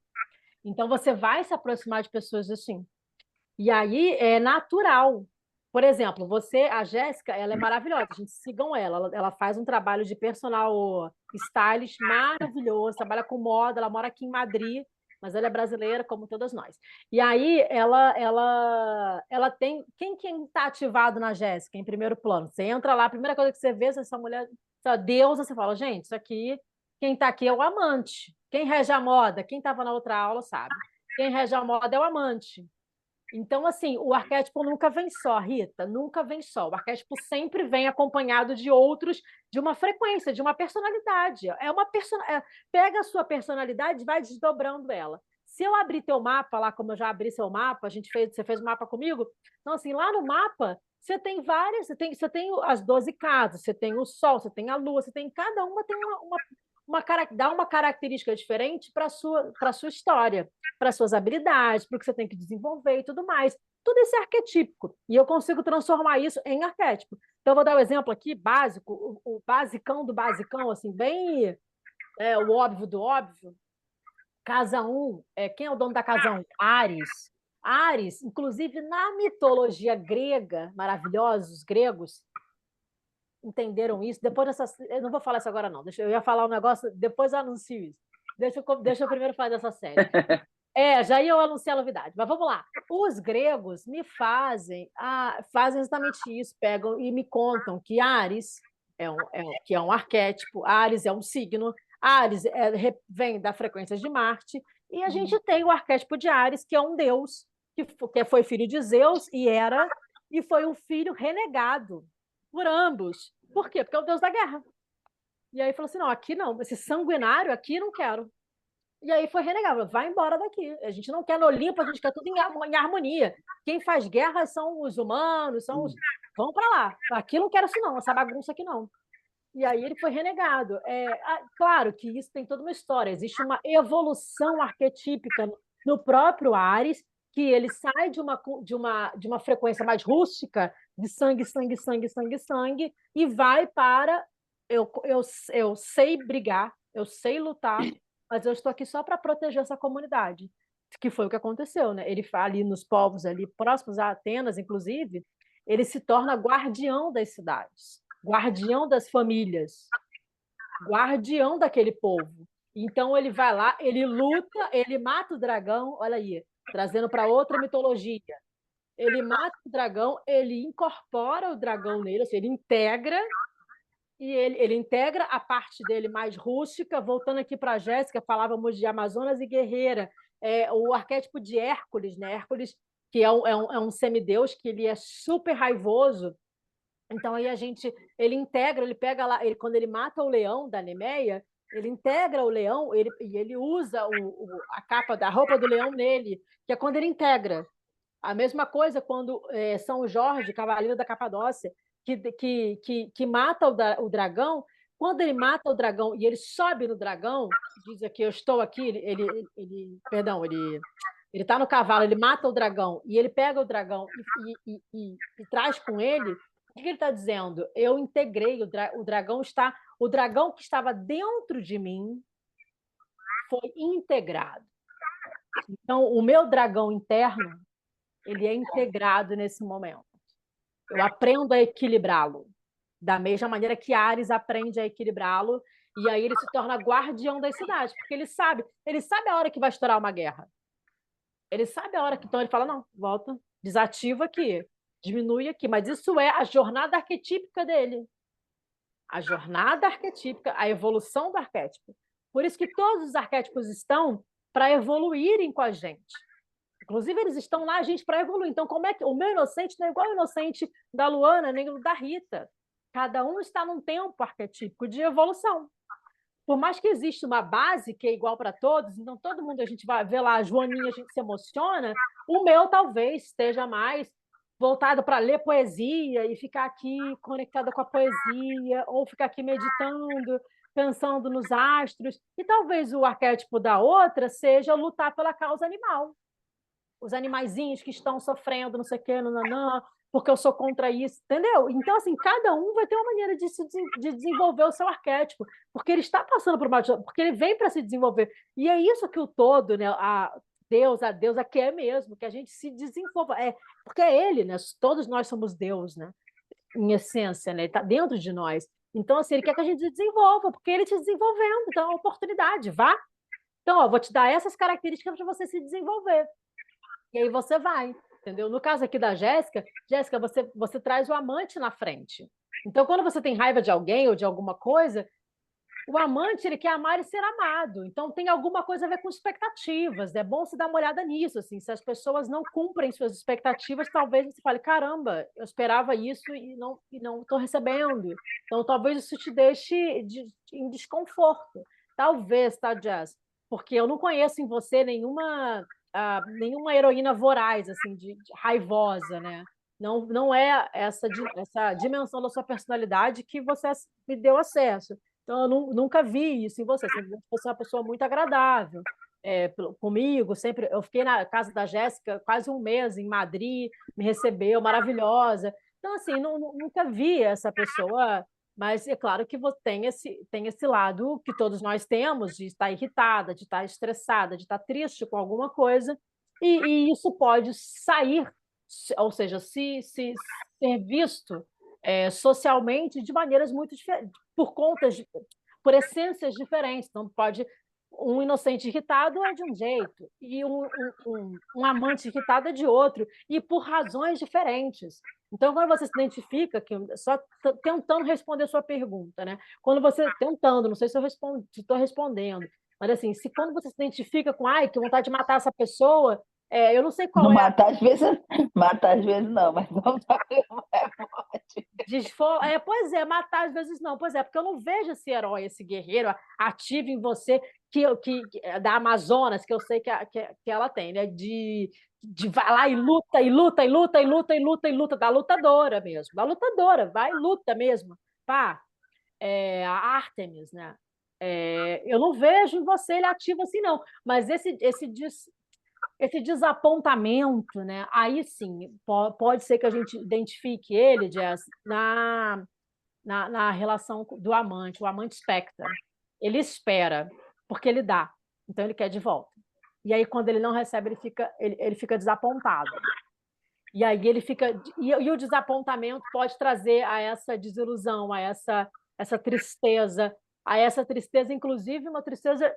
Então, você vai se aproximar de pessoas assim. E aí é natural. Por exemplo, a Jéssica, ela é maravilhosa, a gente sigam ela. Ela faz um trabalho de personal stylist maravilhoso, trabalha com moda, ela mora aqui em Madrid, mas ela é brasileira, como todas nós. E aí ela tem. Quem está ativado na Jéssica, em primeiro plano? Você entra lá, a primeira coisa que você vê, essa mulher, essa deusa, você fala, gente, isso aqui, quem está aqui é o amante. Quem rege a moda, quem estava na outra aula sabe. Quem rege a moda é o amante. Então, assim, o arquétipo nunca vem só, Rita, nunca vem só. O arquétipo sempre vem acompanhado de outros, de uma frequência, de uma personalidade. Pega a sua personalidade e vai desdobrando ela. Se eu abrir teu mapa lá, como eu já abri seu mapa, você fez um mapa comigo, então, assim, lá no mapa, você tem várias, você tem as 12 casas, você tem o Sol, você tem a Lua, cada uma tem dá uma característica diferente para a sua história, para as suas habilidades, para o que você tem que desenvolver e tudo mais. Tudo isso é arquetípico, e eu consigo transformar isso em arquétipo. Então, eu vou dar um exemplo aqui, básico, o basicão do basicão, assim, bem o óbvio do óbvio. Casa 1, quem é o dono da casa 1? Ares. Ares, inclusive na mitologia grega, maravilhosos gregos, entenderam isso. Depois eu não vou falar isso agora, não. Eu ia falar um negócio, depois eu anuncio isso. Deixa eu primeiro falar dessa série. Já ia eu anunciar a novidade, mas vamos lá. Os gregos me fazem exatamente isso, pegam e me contam que Ares que é um arquétipo, Ares é um signo, Ares vem da frequência de Marte, e a gente tem o arquétipo de Ares, que é um deus, que foi filho de Zeus e foi um filho renegado por ambos. Por quê? Porque é o deus da guerra. E aí falou assim: não, aqui não, esse sanguinário aqui não quero. E aí foi renegado, vai embora daqui. A gente não quer no Olimpo, a gente quer tudo em harmonia. Quem faz guerra são os humanos, vão para lá. Aqui não quero isso não, essa bagunça aqui não. E aí ele foi renegado. Claro que isso tem toda uma história. Existe uma evolução arquetípica no próprio Ares, que ele sai de uma frequência mais rústica, de sangue, sangue, sangue, sangue, sangue, e vai para eu sei brigar, eu sei lutar, mas eu estou aqui só para proteger essa comunidade, que foi o que aconteceu, né? Ele ali nos povos ali próximos a Atenas, inclusive, ele se torna guardião das cidades, guardião das famílias, guardião daquele povo. Então ele vai lá, ele luta, ele mata o dragão, olha aí, trazendo para outra mitologia. Ele mata o dragão, ele incorpora o dragão nele, ou seja, ele integra, e ele integra a parte dele mais rústica. Voltando aqui para a Jéssica, falávamos de Amazonas e guerreira. O arquétipo de Hércules, né? Hércules, que é um semideus, que ele é super raivoso. Então aí ele integra, ele pega lá, quando ele mata o leão da Nemeia, ele integra o leão, e ele usa a capa da roupa do leão nele, que é quando ele integra. A mesma coisa quando São Jorge, cavaleiro da Capadócia, que mata o dragão. Quando ele mata o dragão e ele sobe no dragão, diz aqui: eu estou aqui, ele ele está no cavalo, ele mata o dragão e ele pega o dragão e traz com ele. O que ele está dizendo? Eu integrei o dragão o dragão que estava dentro de mim foi integrado. Então, o meu dragão interno, ele é integrado nesse momento. Eu aprendo a equilibrá-lo, da mesma maneira que Ares aprende a equilibrá-lo, e aí ele se torna guardião das cidades, porque ele sabe a hora que vai estourar uma guerra. Ele sabe a hora que... Então ele fala: não, volta, desativa aqui, diminui aqui. Mas isso é a jornada arquetípica dele. A jornada arquetípica, a evolução do arquétipo. Por isso que todos os arquétipos estão para evoluírem com a gente. Inclusive, eles estão lá, gente, para evoluir. Então, como é que o meu inocente não é igual ao inocente da Luana, nem o da Rita? Cada um está num tempo arquetípico de evolução. Por mais que exista uma base que é igual para todos, então todo mundo, a gente vai ver lá a Joaninha, a gente se emociona, o meu talvez esteja mais voltado para ler poesia e ficar aqui conectada com a poesia, ou ficar aqui meditando, pensando nos astros, e talvez o arquétipo da outra seja lutar pela causa animal. Os animaizinhos que estão sofrendo, não sei o quê, nananã, porque eu sou contra isso, entendeu? Então, assim, cada um vai ter uma maneira de desenvolver o seu arquétipo, porque ele está passando por uma... porque ele vem para se desenvolver. E é isso que o todo, né? A deusa quer mesmo, que a gente se desenvolva. Porque é ele, né? Todos nós somos Deus, né? Em essência, né? Ele está dentro de nós. Então, assim, ele quer que a gente se desenvolva, porque ele te desenvolvendo, então é uma oportunidade, vá. Então, ó, vou te dar essas características para você se desenvolver. E aí você vai, entendeu? No caso aqui da Jéssica, você traz o amante na frente. Então, quando você tem raiva de alguém ou de alguma coisa, O amante, ele quer amar e ser amado. Então, tem alguma coisa a ver com expectativas. É bom você dar uma olhada nisso. Assim, se as pessoas não cumprem suas expectativas, talvez você fale, caramba, eu esperava isso e não estou recebendo. Então, talvez isso te deixe em desconforto. Talvez, tá, Jazz? Porque eu não conheço em você nenhuma heroína voraz, assim, de raivosa, né? Não, não é essa dimensão da sua personalidade que você me deu acesso. Então, eu nunca vi isso em você. Você é uma pessoa muito agradável comigo. Sempre, eu fiquei na casa da Jéssica quase um mês em Madrid, me recebeu, maravilhosa. Então, assim, nunca vi essa pessoa, mas é claro que você tem esse lado que todos nós temos, de estar irritada, de estar estressada, de estar triste com alguma coisa, e isso pode sair, ou seja, se ser visto socialmente de maneiras muito diferentes, por essências diferentes. Então, pode um inocente irritado é de um jeito e um amante irritado é de outro, e por razões diferentes. Então, quando você se identifica, só tentando responder a sua pergunta, né? Quando você tentando, não sei se eu estou respondendo, mas assim, se quando você se identifica com, ai, que vontade de matar essa pessoa, eu não sei Não qual é matar às vezes não, mas vamos fazer um rebote. Pois é, matar às vezes não. Pois é, porque eu não vejo esse herói, esse guerreiro ativo em você da Amazonas, que eu sei que ela tem, né? De vai lá e luta, e luta, e luta, e luta, e luta, e luta, da lutadora mesmo, da lutadora, vai e luta mesmo. Pá, a Artemis, né? Eu não vejo em você ele ativo assim, não. Mas esse desapontamento, né? Aí sim, pode ser que a gente identifique ele, Jess, na relação do amante. O amante espectra. Ele espera, porque ele dá. Então, ele quer de volta. E aí, quando ele não recebe, ele fica desapontado. E aí ele fica. E o desapontamento pode trazer a essa desilusão, essa tristeza, inclusive, uma tristeza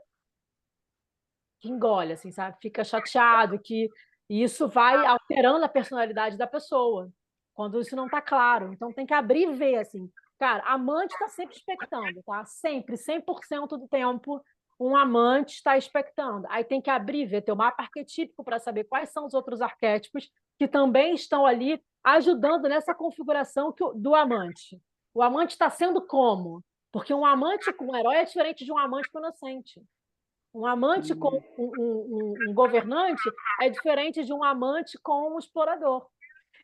que engole, assim, sabe? Fica chateado, e isso vai alterando a personalidade da pessoa, quando isso não está claro. Então tem que abrir e ver, assim. Cara, amante está sempre expectando, tá? Sempre, 100% do tempo, um amante está expectando. Aí tem que abrir e ver teu mapa arquetípico para saber quais são os outros arquétipos que também estão ali ajudando nessa configuração do amante. O amante está sendo como? Porque um amante com um herói é diferente de um amante com inocente. Um amante com um governante é diferente de um amante com um explorador.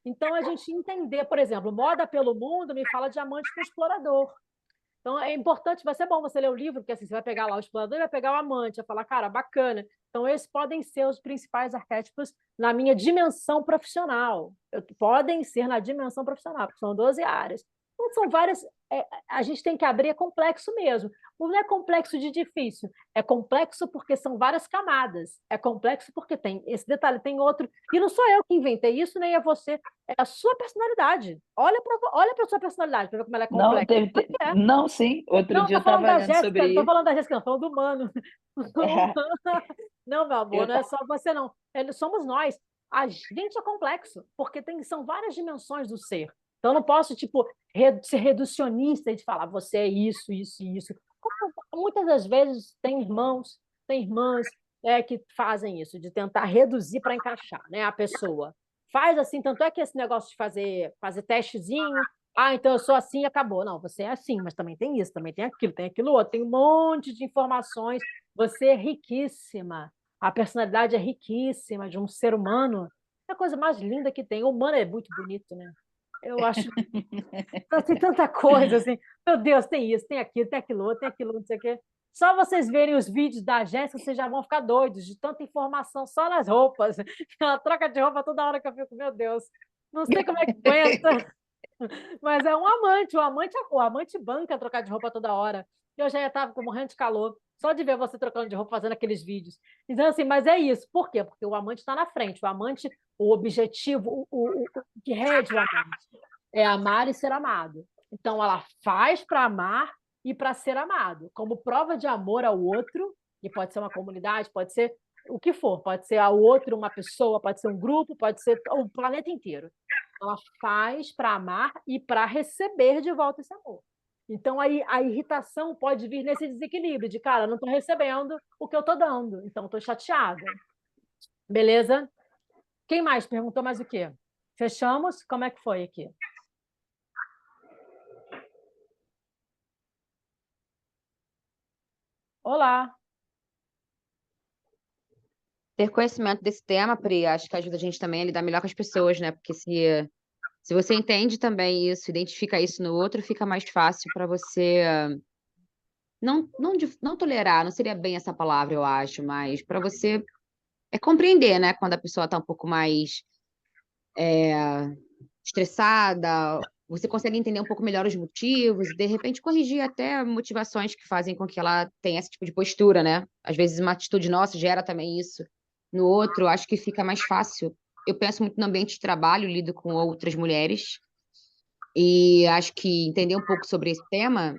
Então, a gente entender, por exemplo, Moda pelo Mundo me fala de amante com explorador. Então, é importante, vai ser bom você ler o livro, porque assim, você vai pegar lá o explorador e vai pegar o amante, vai falar, cara, bacana. Então, esses podem ser os principais arquétipos na minha dimensão profissional. Podem ser na dimensão profissional, porque são 12 áreas. Então, são várias. A gente tem que abrir, é complexo mesmo. Não é complexo de difícil, é complexo porque são várias camadas. É complexo porque tem esse detalhe, tem outro. E não sou eu que inventei isso, nem é você, é a sua personalidade. Olha para a sua personalidade, para ver como ela é Não, complexa. não, sim. Outro Não, dia eu estou falando estava da lendo Jéssica, sobre não estou isso. falando da Jéssica, não, estou falando do humano. É, Não, meu amor, eu não é só você, não. Somos nós. A gente é complexo, porque são várias dimensões do ser. Então, eu não posso, tipo, ser reducionista e de falar, você é isso, isso e isso. Muitas das vezes tem irmãos, tem irmãs que fazem isso, de tentar reduzir para encaixar, né, a pessoa. Faz assim, tanto é que esse negócio de fazer testezinho, então eu sou assim e acabou. Não, você é assim, mas também tem isso, também tem aquilo outro, tem um monte de informações. Você é riquíssima. A personalidade é riquíssima de um ser humano. É a coisa mais linda que tem. O humano é muito bonito, né? Eu acho tem tanta coisa assim. Meu Deus, tem isso, tem aquilo outro, não sei o quê. Só vocês verem os vídeos da Jéssica, vocês já vão ficar doidos de tanta informação só nas roupas. Ela troca de roupa toda hora que eu fico, meu Deus, não sei como é que aguenta. Mas é um amante, o amante banca trocar de roupa toda hora. Eu já estava morrendo de calor, só de ver você trocando de roupa, fazendo aqueles vídeos. Então, assim, mas é isso. Por quê? Porque o amante está na frente. O amante, o objetivo, o que rege o amante é amar e ser amado. Então, ela faz para amar e para ser amado, como prova de amor ao outro, e pode ser uma comunidade, pode ser o que for, pode ser ao outro uma pessoa, pode ser um grupo, pode ser o planeta inteiro. Ela faz para amar e para receber de volta esse amor. Então, aí, a irritação pode vir nesse desequilíbrio de, cara, não estou recebendo o que eu estou dando, então estou chateada. Beleza? Quem mais perguntou mais o quê? Fechamos? Como é que foi aqui? Olá. Ter conhecimento desse tema, Pri, acho que ajuda a gente também a lidar melhor com as pessoas, né? Porque se você entende também isso, identifica isso no outro, fica mais fácil para você não tolerar, não seria bem essa palavra, eu acho, mas para você compreender, né? Quando a pessoa está um pouco mais estressada, você consegue entender um pouco melhor os motivos, e de repente corrigir até motivações que fazem com que ela tenha esse tipo de postura, né? Às vezes uma atitude nossa gera também isso no outro, acho que fica mais fácil. Eu penso muito no ambiente de trabalho, lido com outras mulheres, e acho que entender um pouco sobre esse tema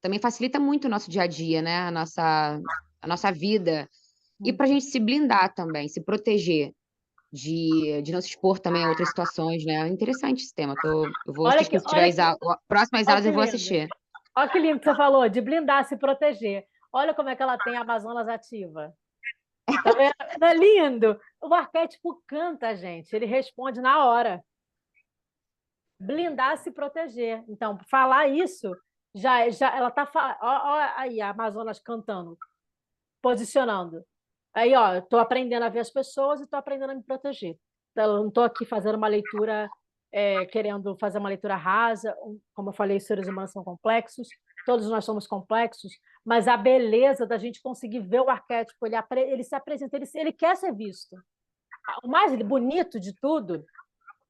também facilita muito o nosso dia a dia, né? A nossa vida. E para a gente se blindar também, se proteger de não se expor também a outras situações, né? Interessante esse tema. Eu vou assistir, se tiver próximas olha aulas, que eu vou lindo. assistir. Olha que lindo que você falou, de blindar, se proteger. Olha como é que ela tem a Amazonas ativa. Tá vendo? É lindo. O arquétipo canta, gente. Ele responde na hora. Blindar, se proteger. Então, falar isso, já ela tá... Ó, aí, a Amazonas cantando, posicionando. Aí, ó, estou aprendendo a ver as pessoas e estou aprendendo a me proteger. Então, eu não estou aqui fazendo uma leitura, querendo fazer uma leitura rasa. Como eu falei, os seres humanos são complexos, todos nós somos complexos, mas a beleza da gente conseguir ver o arquétipo, ele se apresenta, ele quer ser visto. O mais bonito de tudo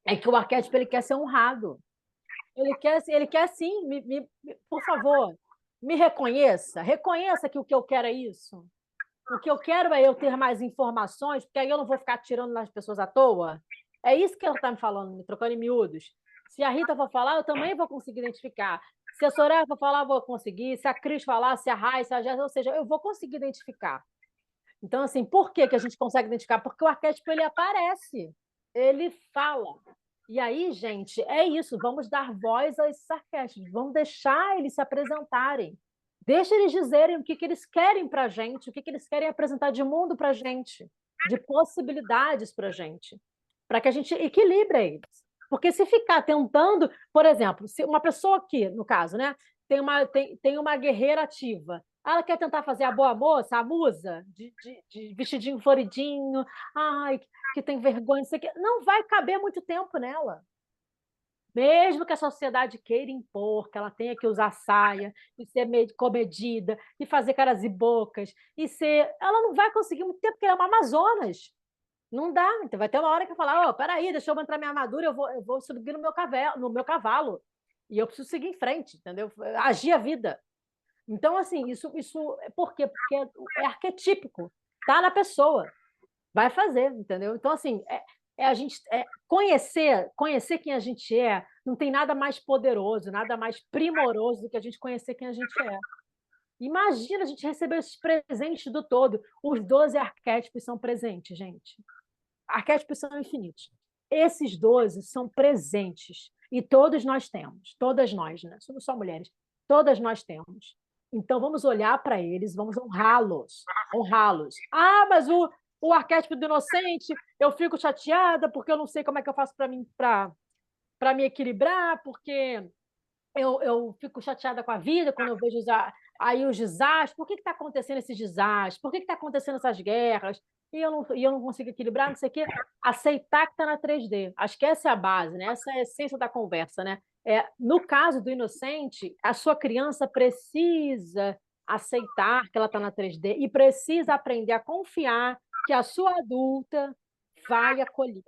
é que o arquétipo ele quer ser honrado. Ele quer sim, por favor, me reconheça que o que eu quero é isso. O que eu quero é eu ter mais informações, porque aí eu não vou ficar tirando nas pessoas à toa. É isso que ela está me falando, me trocando em miúdos. Se a Rita for falar, eu também vou conseguir identificar. Se a Soraya for falar, eu vou conseguir. Se a Cris falar, se a Rai, se a Jéssica, ou seja, eu vou conseguir identificar. Então, assim, por que a gente consegue identificar? Porque o arquétipo ele aparece, ele fala. E aí, gente, é isso. Vamos dar voz a esses arquétipos, vamos deixar eles se apresentarem. Deixa eles dizerem o que eles querem para a gente, o que eles querem apresentar de mundo para a gente, de possibilidades para a gente, para que a gente equilibre eles. Porque se ficar tentando, por exemplo, se uma pessoa aqui, no caso, né, tem uma guerreira ativa, ela quer tentar fazer a boa moça, a musa, de vestidinho floridinho, ai, que tem vergonha, não sei o quê, não vai caber muito tempo nela. Mesmo que a sociedade queira impor que ela tenha que usar saia, e ser comedida, e fazer caras e bocas, ela não vai conseguir muito tempo, porque ela é uma Amazonas. Não dá. Então vai ter uma hora que eu falar, peraí, deixa eu entrar minha armadura, eu vou subir no meu cavalo. E eu preciso seguir em frente, entendeu? Agir a vida. Então, assim, isso por quê? Porque é arquetípico, tá na pessoa. Vai fazer, entendeu? Então, assim, a gente conhecer quem a gente é, não tem nada mais poderoso, nada mais primoroso do que a gente conhecer quem a gente é. Imagina a gente receber esses presentes do todo. Os 12 arquétipos são presentes, gente. Arquétipos são infinitos. Esses 12 são presentes. E todos nós temos. Todas nós, né? Somos só mulheres. Todas nós temos. Então, vamos olhar para eles, vamos honrá-los. Honrá-los. Ah, mas o arquétipo do inocente, eu fico chateada porque eu não sei como é que eu faço para me equilibrar, porque eu fico chateada com a vida quando eu vejo aí os desastres. Por que está acontecendo esses desastres? Por que está acontecendo essas guerras? E eu não consigo equilibrar, não sei o quê. Aceitar que está na 3D. Acho que essa é a base, né? Essa é a essência da conversa, né? No caso do inocente, a sua criança precisa aceitar que ela está na 3D e precisa aprender a confiar que a sua adulta vai acolher,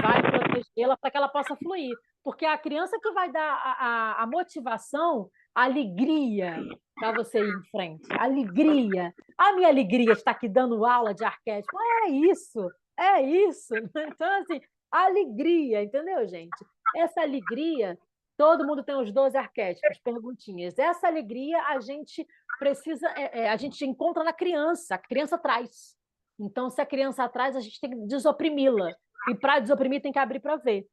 vai protegê-la para que ela possa fluir. Porque é a criança que vai dar a motivação, a alegria para você ir em frente. Alegria. A minha alegria está aqui dando aula de arquétipo. É isso, é isso. Então, assim, alegria, entendeu, gente? Essa alegria, todo mundo tem os 12 arquétipos, perguntinhas. Essa alegria a gente precisa, a gente encontra na criança, a criança traz. Então, se a criança traz, a gente tem que desoprimi-la. E para desoprimir, tem que abrir para ver.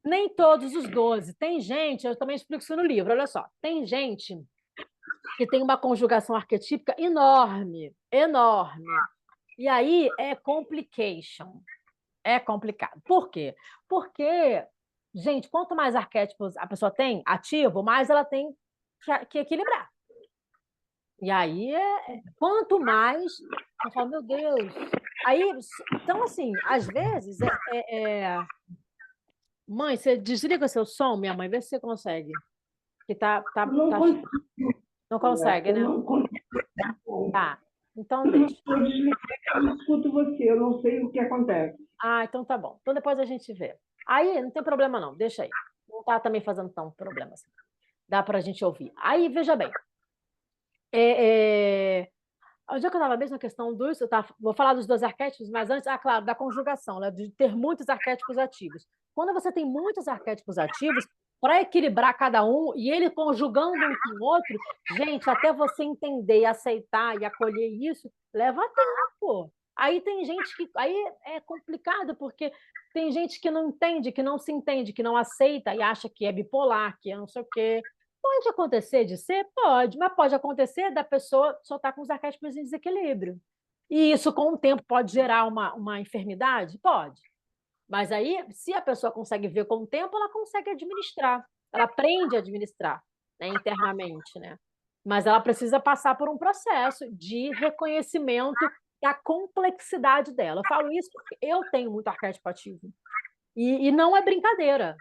Nem todos os 12. Tem gente, eu também explico isso no livro, olha só. Tem gente que tem uma conjugação arquetípica enorme, enorme. E aí é complication. É complicado. Por quê? Porque, gente, quanto mais arquétipos a pessoa tem ativo, mais ela tem que equilibrar. E aí, quanto mais, eu falo, meu Deus. Aí, então, assim, às vezes, mãe, você desliga seu som, minha mãe, vê se você consegue. Que Não consigo. não consegue, Eu né? não consigo. Tá, então Eu deixa. não escuto você, eu não sei o que acontece. Ah, então tá bom. Então depois a gente vê. Aí, não tem problema não, deixa aí. Não tá também fazendo tão problema assim. Dá pra gente ouvir. Aí, veja bem. Onde é que eu estava mesmo na questão dos... vou falar dos 2 arquétipos, mas antes, claro, da conjugação, né? De ter muitos arquétipos ativos. Quando você tem muitos arquétipos ativos, para equilibrar cada um, e ele conjugando um com o outro, gente, até você entender, aceitar e acolher isso, leva tempo. Aí tem gente que... Aí é complicado, porque tem gente que não entende, que não se entende, que não aceita e acha que é bipolar, que é não sei o quê. Pode acontecer de ser? Pode, mas pode acontecer da pessoa só estar com os arquétipos em desequilíbrio. E isso, com o tempo, pode gerar uma enfermidade? Pode. Mas aí, se a pessoa consegue ver com o tempo, ela consegue administrar. Ela aprende a administrar, né, internamente, né? Mas ela precisa passar por um processo de reconhecimento da complexidade dela. Eu falo isso porque eu tenho muito arquétipo ativo. E não é brincadeira.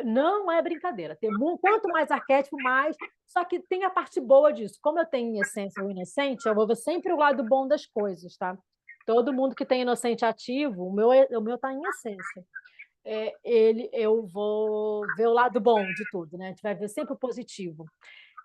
Não é brincadeira. Quanto mais arquétipo, mais. Só que tem a parte boa disso. Como eu tenho em essência o inocente, eu vou ver sempre o lado bom das coisas, tá? Todo mundo que tem inocente ativo, o meu está em essência. Eu vou ver o lado bom de tudo, né? A gente vai ver sempre o positivo.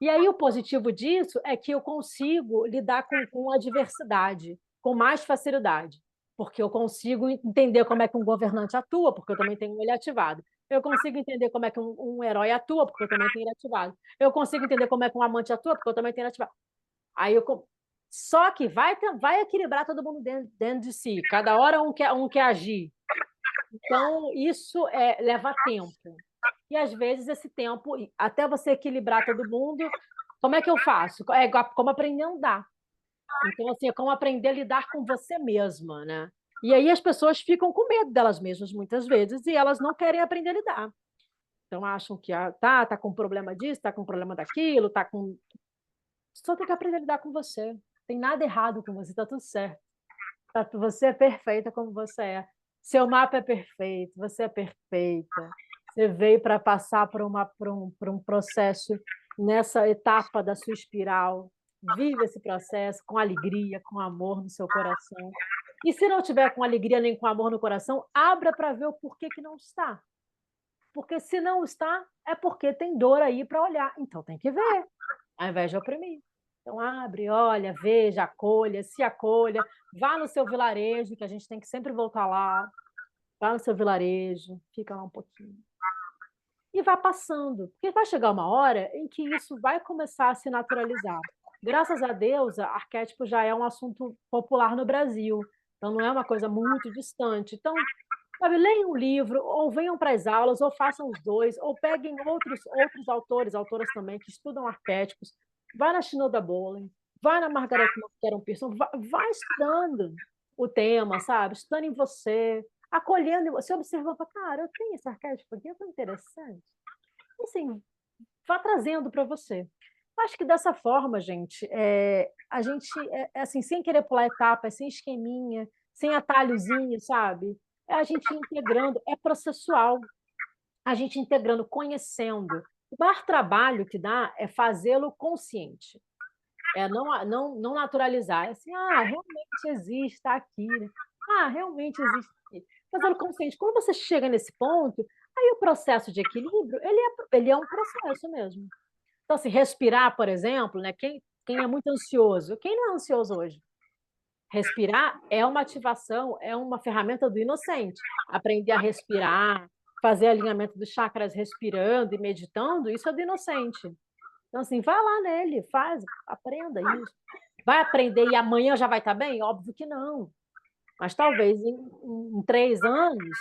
E aí o positivo disso é que eu consigo lidar com a diversidade com mais facilidade, porque eu consigo entender como é que um governante atua, porque eu também tenho ele ativado. Eu consigo entender como é que um herói atua, porque eu também tenho ele ativado. Eu consigo entender como é que um amante atua, porque eu também tenho ele ativado. Aí só que vai equilibrar todo mundo dentro de si. Cada hora um quer agir. Então, isso leva tempo. E, às vezes, esse tempo, até você equilibrar todo mundo, como é que eu faço? É como aprender a andar. Então, assim, é como aprender a lidar com você mesma, né? E aí as pessoas ficam com medo delas mesmas, muitas vezes, e elas não querem aprender a lidar. Então, acham que tá com problema disso, tá com problema daquilo, tá com... Só tem que aprender a lidar com você. Não tem nada errado com você, tá tudo certo. Você é perfeita como você é. Seu mapa é perfeito, você é perfeita. Você veio para passar por um processo nessa etapa da sua espiral. Vive esse processo com alegria, com amor no seu coração. E se não tiver com alegria nem com amor no coração, abra para ver o porquê que não está. Porque se não está, é porque tem dor aí para olhar. Então tem que ver, ao invés de oprimir. Então abre, olha, veja, acolha, se acolha, vá no seu vilarejo, que a gente tem que sempre voltar lá. Vá no seu vilarejo, fica lá um pouquinho. E vá passando, porque vai chegar uma hora em que isso vai começar a se naturalizar. Graças a Deus, arquétipo já é um assunto popular no Brasil, então não é uma coisa muito distante. Então, sabe, leiam um livro, ou venham para as aulas, ou façam os dois, ou peguem outros autores, autoras também, que estudam arquétipos. Vai na Shinoda Bolen, vai na Margaret Monteiro Pearson, vai estudando o tema, sabe? Estudando em você, acolhendo, você observando, cara, eu tenho esse arquétipo aqui, é tão interessante. Assim, vá trazendo para você. Acho que dessa forma, gente, a gente, assim, sem querer pular etapas, sem esqueminha, sem atalhozinho, sabe? É a gente integrando, é processual. A gente integrando, conhecendo. O maior trabalho que dá é fazê-lo consciente. Não naturalizar. É assim, realmente existe, está aqui. Né? Realmente existe aqui. Fazê-lo consciente. Quando você chega nesse ponto, aí o processo de equilíbrio, ele é um processo mesmo. Então, assim, respirar, por exemplo, né? Quem é muito ansioso? Quem não é ansioso hoje? Respirar é uma ativação, é uma ferramenta do inocente. Aprender a respirar, fazer alinhamento dos chakras respirando e meditando, isso é do inocente. Então, assim, vai lá nele, faz, aprenda isso. Vai aprender e amanhã já vai estar bem? Óbvio que não. Mas talvez em 3 anos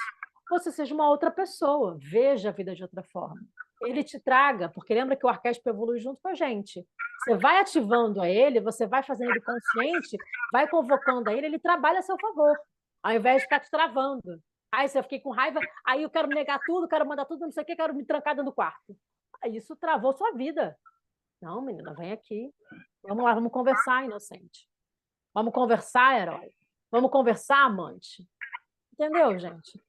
você seja uma outra pessoa, veja a vida de outra forma. Ele te traga, porque lembra que o arquétipo evolui junto com a gente. Você vai ativando a ele, você vai fazendo ele consciente, vai convocando a ele, ele trabalha a seu favor, ao invés de ficar te travando. Aí você fiquei com raiva, aí eu quero negar tudo, quero mandar tudo, não sei o que, quero me trancar dentro do quarto. Aí isso travou sua vida. Não, menina, vem aqui. Vamos lá, vamos conversar, inocente. Vamos conversar, herói. Vamos conversar, amante. Entendeu, gente?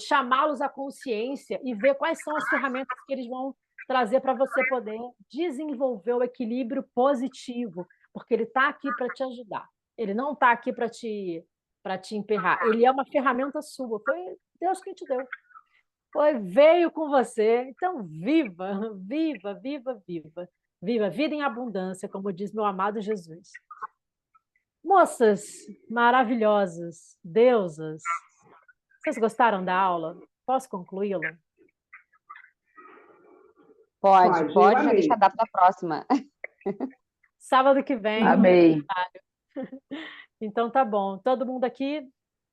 Chamá-los à consciência e ver quais são as ferramentas que eles vão trazer para você poder desenvolver o equilíbrio positivo, porque ele está aqui para te ajudar. Ele não está aqui para te emperrar. Ele é uma ferramenta sua. Foi Deus quem te deu. Veio com você. Então, viva, viva, viva, viva. Viva, vida em abundância, como diz meu amado Jesus. Moças maravilhosas, deusas, vocês gostaram da aula? Posso concluí-la? Pode, eu já amei. deixa a data da próxima. Sábado que vem. Amei. Então tá bom. Todo mundo aqui,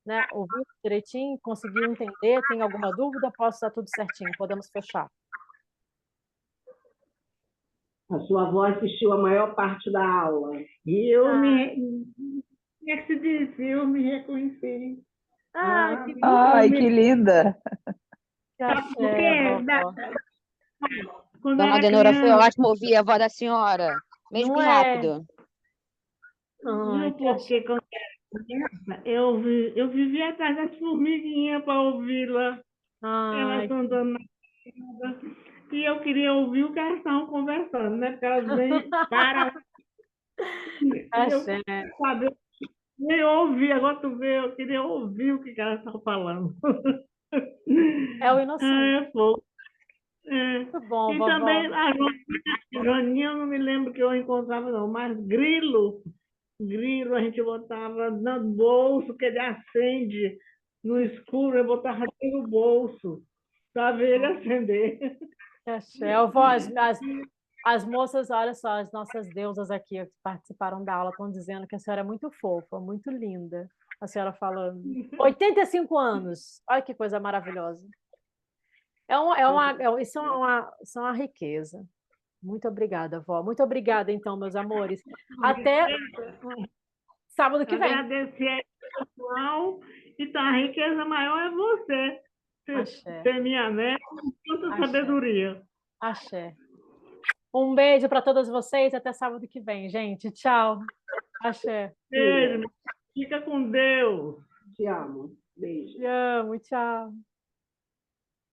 né, ouviu direitinho, conseguiu entender? Tem alguma dúvida? Posso estar tudo certinho. Podemos fechar. A sua avó assistiu a maior parte da aula. E eu como é que se diz? Eu me reconheci. Ai, que linda. Sabe por quê? Quando Dona era Adenora, foi criança, ótimo ouvir a voz da senhora. Mesmo Não que é? rápido. Ai, porque quando era criança, eu vivia atrás das formiguinhas para ouvi-la. ai, Elas andando na casa. E eu queria ouvir o que elas estavam conversando, né? Porque elas vêm para. Eu, axé. sabe, eu ouvi, agora tu vê, eu queria ouvir o que elas estavam falando. É o inocente. É fogo. Muito bom, E vovó. também a Joaninha, eu não me lembro que eu encontrava, não, mas grilo a gente botava no bolso, que ele acende no escuro, eu botava dentro do bolso, para ver ele acender. Axé. Vovó, as moças, olha só, as nossas deusas aqui que participaram da aula estão dizendo que a senhora é muito fofa, muito linda. A senhora falando. 85 anos. Olha que coisa maravilhosa. Isso é uma riqueza. Muito obrigada, vó. Muito obrigada, então, meus amores. Até sábado que vem. Agradecer aí, pessoal. Então, a riqueza maior é você. Axé. Ser minha neta, com tanta sabedoria. Axé. Um beijo para todas vocês. Até sábado que vem, gente. Tchau. Axé. Beijo. Fica com Deus. Te amo. Beijo. Te amo. Tchau.